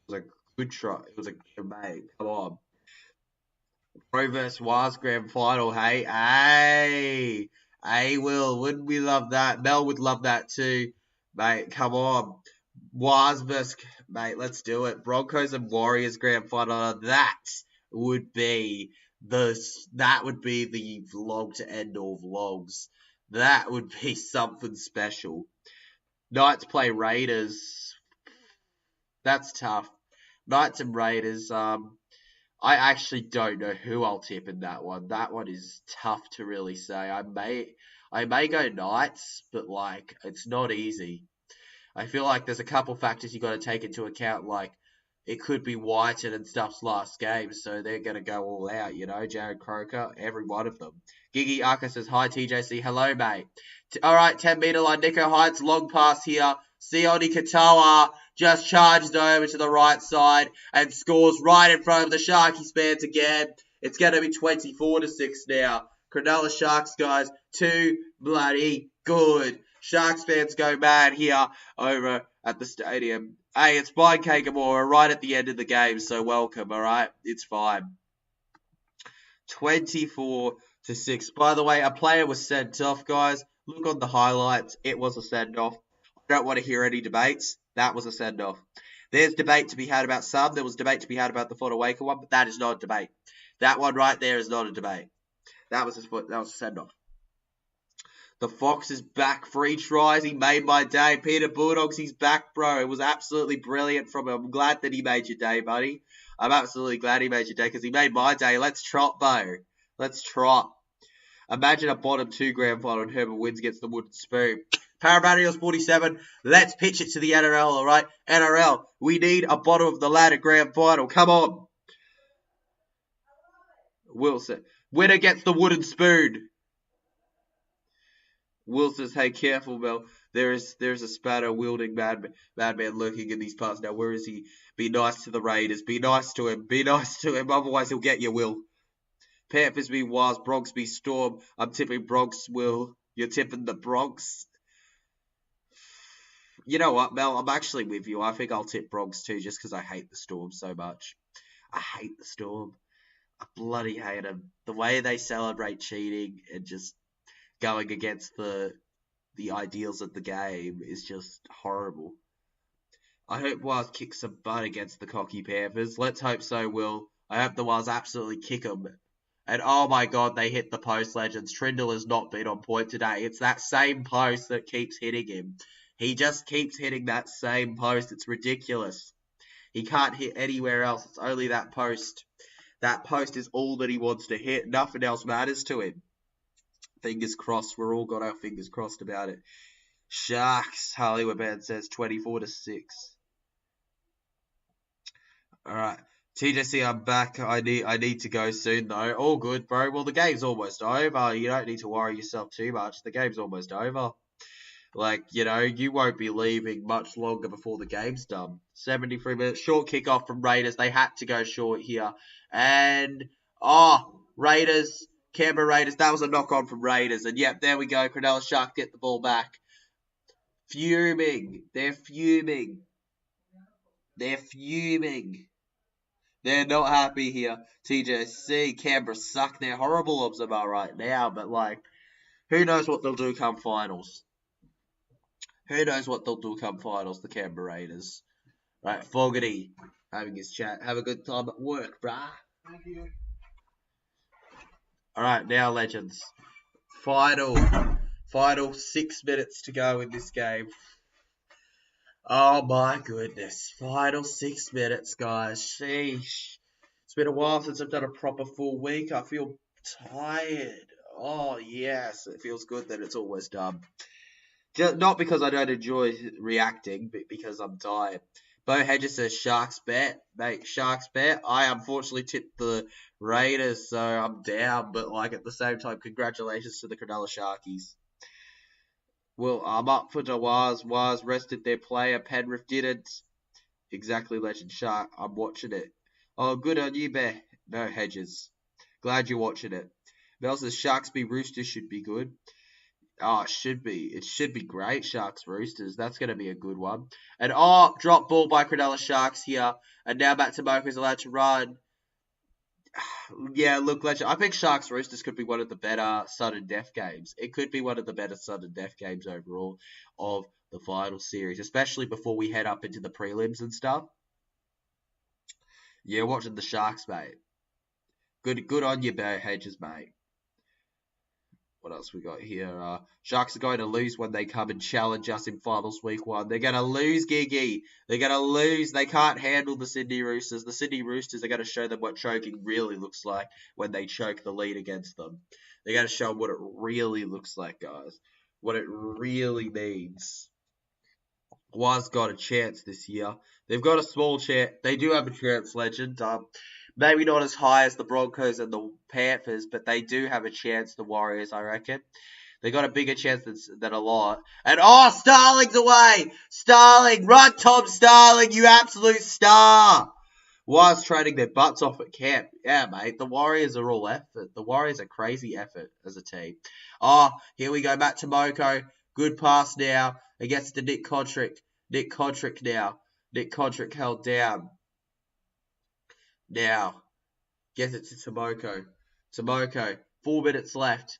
was a good try. It was a good mate. Come on. Pro vs. Waz grand final, hey? Hey, Will. Wouldn't we love that? Mel would love that too. Mate, come on. Waz vs. Mate, let's do it. Broncos and Warriors grand final. That would be the vlog to end all vlogs. That would be something special. Knights play Raiders. That's tough. Knights and Raiders. I actually don't know who I'll tip in that one. That one is tough to really say. I may go Knights, but like it's not easy. I feel like there's a couple factors you got to take into account. Like it could be Whiten and stuff's last game, so they're gonna go all out. You know, Jared Croker, every one of them. Gigi Arca says hi, TJC. Hello, mate. All right, 10-meter line. Nico Heights, long pass here. Sione Katoa just charged over to the right side and scores right in front of the Sharkies fans again. It's going to be 24-6 now. Cronulla Sharks, guys, too bloody good. Sharks fans go mad here over at the stadium. Hey, it's Brian Kagamora right at the end of the game, so welcome, all right? It's fine. 24-6. By the way, a player was sent off, guys. Look on the highlights. It was a send-off. I don't want to hear any debates. That was a send-off. There's debate to be had about some. There was debate to be had about the Fodawaker one, but that is not a debate. That one right there is not a debate. That was a send-off. The Fox is back. 3 tries. He made my day. Peter Bulldogs, he's back, bro. It was absolutely brilliant from him. I'm glad that he made your day, buddy. I'm absolutely glad he made your day because he made my day. Let's trot, Bo. Let's trot. Imagine a bottom 2 grand final and Herbert wins against the wooden spoon. Parramatta 47. Let's pitch it to the NRL, all right? NRL, we need a bottom of the ladder grand final. Come on. Wilson. Winner gets the wooden spoon. Will says, hey, careful, Mel. There's a spatter wielding madman lurking in these parts. Now, where is he? Be nice to the Raiders. Be nice to him. Be nice to him. Otherwise, he'll get you, Will. Panthers be Waz. Bronx be Storm. I'm tipping Bronx, Will. You're tipping the Bronx. You know what, Mel? I'm actually with you. I think I'll tip Bronx too, just because I hate the Storm so much. I hate the Storm. I bloody hate them. The way they celebrate cheating and just going against the ideals of the game is just horrible. I hope Waz kicks some butt against the cocky Panthers. Let's hope so, Will. I hope the Waz absolutely kick them. And oh my god, they hit the post, legends. Trindle has not been on point today. It's that same post that keeps hitting him. He just keeps hitting that same post. It's ridiculous. He can't hit anywhere else. It's only that post. That post is all that he wants to hit. Nothing else matters to him. Fingers crossed. We're all got our fingers crossed about it. Sharks. Hollywood Man says 24-6. All right. TJC, I'm back. I need to go soon though. All good, bro. Well, the game's almost over. You don't need to worry yourself too much. The game's almost over. Like, you won't be leaving much longer before the game's done. 73 minutes. Short kickoff from Raiders. They had to go short here. And, Raiders, Canberra Raiders. That was a knock-on from Raiders. And, yep, there we go. Cronulla Sharks get the ball back. Fuming. They're fuming. They're fuming. They're not happy here. TJC, Canberra suck. They're horrible observer right now. But, who knows what they'll do come finals. Who knows what they'll do come finals, the Canberra Raiders. Right, Fogarty having his chat. Have a good time at work, brah. Thank you. Alright, now legends. Final 6 minutes to go in this game. Oh my goodness. Final 6 minutes, guys. Sheesh. It's been a while since I've done a proper full week. I feel tired. Oh yes, it feels good that it's almost done. Not because I don't enjoy reacting, but because I'm tired. Bo Hedges says Sharks bet. Mate, Sharks bet. I unfortunately tipped the Raiders, so I'm down. But, at the same time, congratulations to the Cronulla Sharkies. Well, I'm up for Dawaz. Waz rested their player. Penrith didn't. Exactly, Legend Shark. I'm watching it. Oh, good on you, Bear. No, Hedges. Glad you're watching it. Mel says Sharks v Roosters should be good. Oh, it should be. It should be great, Sharks Roosters. That's going to be a good one. And, drop ball by Cronulla Sharks here. And now back to Mocha's allowed to run. Yeah, look, Legend. I think Sharks Roosters could be one of the better sudden death games. It could be one of the better sudden death games overall of the final series, especially before we head up into the prelims and stuff. Yeah, watching the Sharks, mate. Good on you, Bear Hedges, mate. What else we got here? Sharks are going to lose when they come and challenge us in finals week 1. They're going to lose, Gigi. They're going to lose. They can't handle the Sydney Roosters. The Sydney Roosters are going to show them what choking really looks like when they choke the lead against them. They're going to show them what it really looks like, guys. What it really means. Was got a chance this year. They've got a small chance. They do have a chance, Legend. Maybe not as high as the Broncos and the Panthers, but they do have a chance, the Warriors, I reckon. They got a bigger chance than a lot. And, Starling's away! Starling! Run, Tom Starling, you absolute star! Was trading their butts off at camp. Yeah, mate, the Warriors are all effort. The Warriors are crazy effort as a team. Here we go, back to Moko. Good pass now against the Nick Kodrick. Nick Kodrick now. Nick Kodrick held down. Now, gets it to Tomoko. Tomoko, 4 minutes left.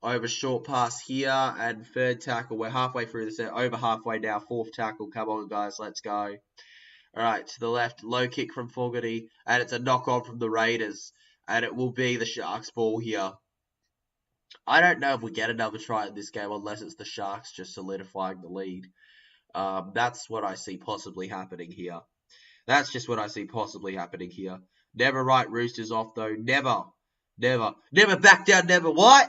Over short pass here and third tackle. We're halfway through the set. Over halfway now. Fourth tackle. Come on, guys. Let's go. All right, to the left. Low kick from Fogarty. And it's a knock-on from the Raiders. And it will be the Sharks' ball here. I don't know if we get another try in this game unless it's the Sharks just solidifying the lead. That's what I see possibly happening here. That's just what I see possibly happening here. Never write Roosters off, though. Never. Never. Never back down, never what?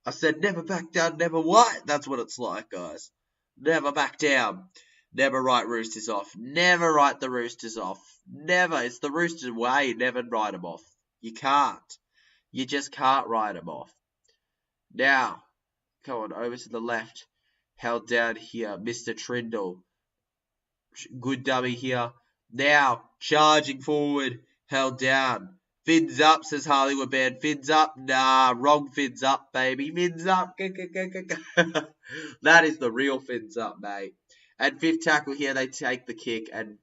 I said never back down, never what? That's what it's like, guys. Never back down. Never write Roosters off. Never write the Roosters off. Never. It's the Roosters way. Never write them off. You can't. You just can't write them off. Now, come on, over to the left. Held down here. Mr. Trindle. Good dummy here. Now, charging forward, held down. Fins up, says Hollywood Band. Fins up? Nah, wrong fins up, baby. Fins up. That is the real fins up, mate. And fifth tackle here, they take the kick and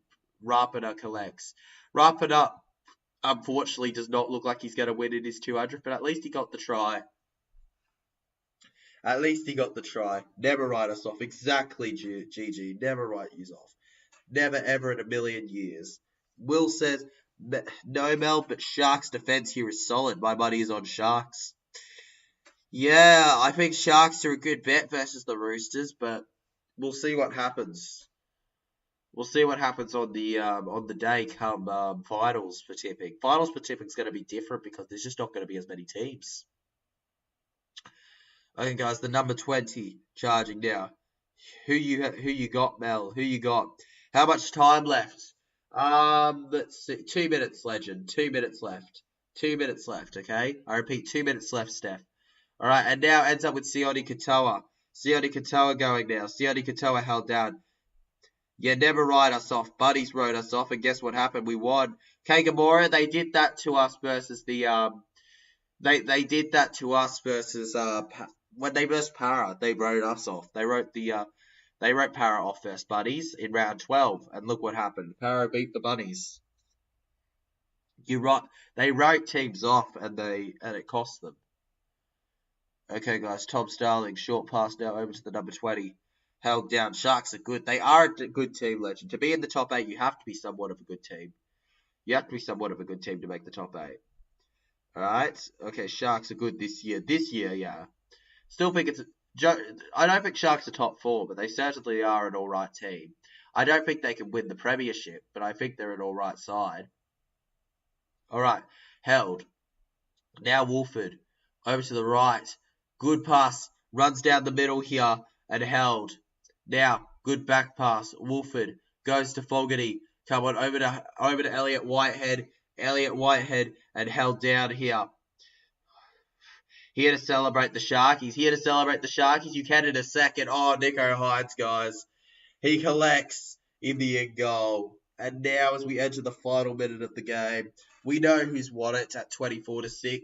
Rapana collects. Rapana, unfortunately, does not look like he's going to win in his 200, but at least he got the try. At least he got the try. Never write us off. Exactly, GG. Never write you off. Never, ever in a million years. Will says, no, Mel, but Sharks' defense here is solid. My money is on Sharks. Yeah, I think Sharks are a good bet versus the Roosters, but we'll see what happens. We'll see what happens on the day come finals for tipping. Finals for tipping is going to be different because there's just not going to be as many teams. Okay, guys, the number 20 charging now. Who you got, Mel? Who you got? How much time left? Let's see. 2 minutes, legend. 2 minutes left. 2 minutes left, okay? I repeat, 2 minutes left, Steph. Alright, and now ends up with Sione Katoa. Sione Katoa going now. Sione Katoa held down. You never write us off. Buddies wrote us off, and guess what happened? We won. Kagamora, they did that to us versus the they did that to us versus when they versed Para, they wrote us off. They wrote Para off first, buddies, in round 12, and look what happened. Para beat the bunnies. They wrote teams off, and it cost them. Okay, guys, Tom Starling, short pass now over to the number 20. Held down. Sharks are good. They are a good team, legend. To be in the top 8, you have to be somewhat of a good team. You have to be somewhat of a good team to make the top 8. Alright? Okay, Sharks are good this year. This year, yeah. Still think I don't think Sharks are top 4, but they certainly are an alright team. I don't think they can win the premiership, but I think they're an alright side. Alright, held. Now Wolford. Over to the right. Good pass. Runs down the middle here and held. Now, good back pass. Wolford goes to Fogarty. Come on, over to Elliot Whitehead. Elliot Whitehead and held down here. Here to celebrate the Sharkies. You can in a second. Oh, Nico Hines, guys. He collects in the end goal. And now as we enter the final minute of the game, we know who's won it at 24-6.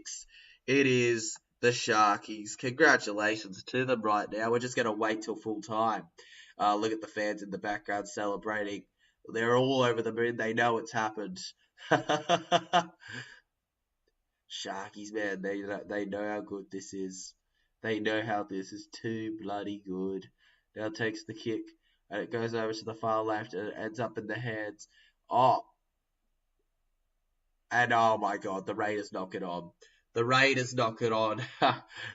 It is the Sharkies. Congratulations to them right now. We're just going to wait till full time. Look at the fans in the background celebrating. They're all over the moon. They know it's happened. Sharkies, man, they know how good this is. They know how this is too bloody good. Now takes the kick, and it goes over to the far left, and it ends up in the hands. Oh. And oh my god, the Raiders knock it on. The Raiders knock it on.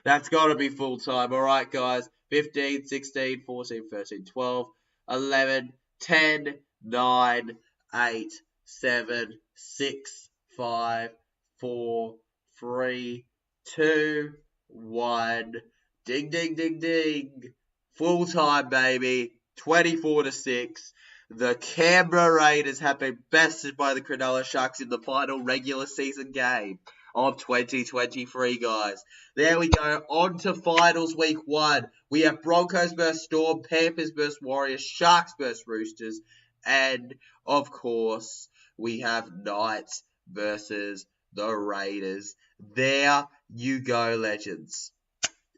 That's got to be full time. All right, guys. 15, 16, 14, 13, 12, 11, 10, 9, 8, 7, 6, 5, 4, 3, 2, 1. Ding, ding, ding, ding. Full time, baby. 24-6. The Canberra Raiders have been bested by the Cronulla Sharks in the final regular season game of 2023, guys. There we go. On to finals week 1. We have Broncos vs Storm, Panthers vs Warriors, Sharks vs Roosters, and, of course, we have Knights versus the Raiders. There you go, legends.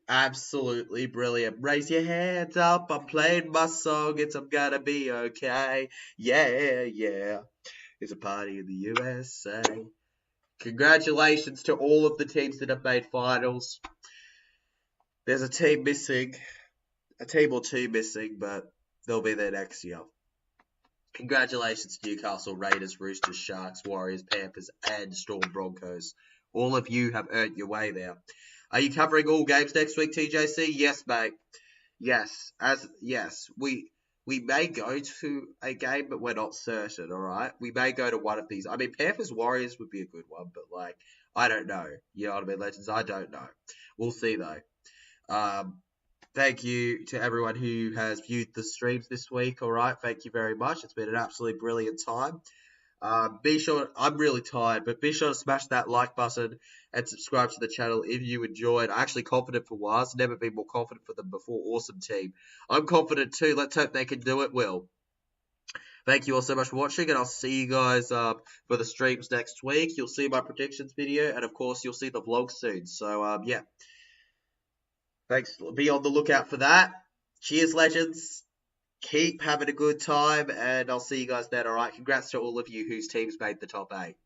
Absolutely brilliant. Raise your hands up. I'm playing my song. I'm gonna be okay. Yeah, yeah. It's a party in the USA. Congratulations to all of the teams that have made finals. There's a team missing. A team or two missing, but they'll be there next year. Congratulations to Newcastle, Raiders, Roosters, Sharks, Warriors, Panthers, and Storm Broncos. All of you have earned your way there. Are you covering all games next week, TJC? Yes, mate. Yes. We may go to a game, but we're not certain, all right? We may go to one of these. I mean, Panthers Warriors would be a good one, but, I don't know. You know what I mean, legends? I don't know. We'll see, though. Thank you to everyone who has viewed the streams this week, all right? Thank you very much. It's been an absolutely brilliant time. Be sure, I'm really tired, but be sure to smash that like button and subscribe to the channel if you enjoyed. I'm actually confident for Waz. Never been more confident for them before. Awesome team. I'm confident too. Let's hope they can do it well. Thank you all so much for watching, and I'll see you guys for the streams next week. You'll see my predictions video, and of course, you'll see the vlog soon. So, yeah. Thanks. Be on the lookout for that. Cheers, legends. Keep having a good time, and I'll see you guys then, alright? Congrats to all of you whose teams made the top 8.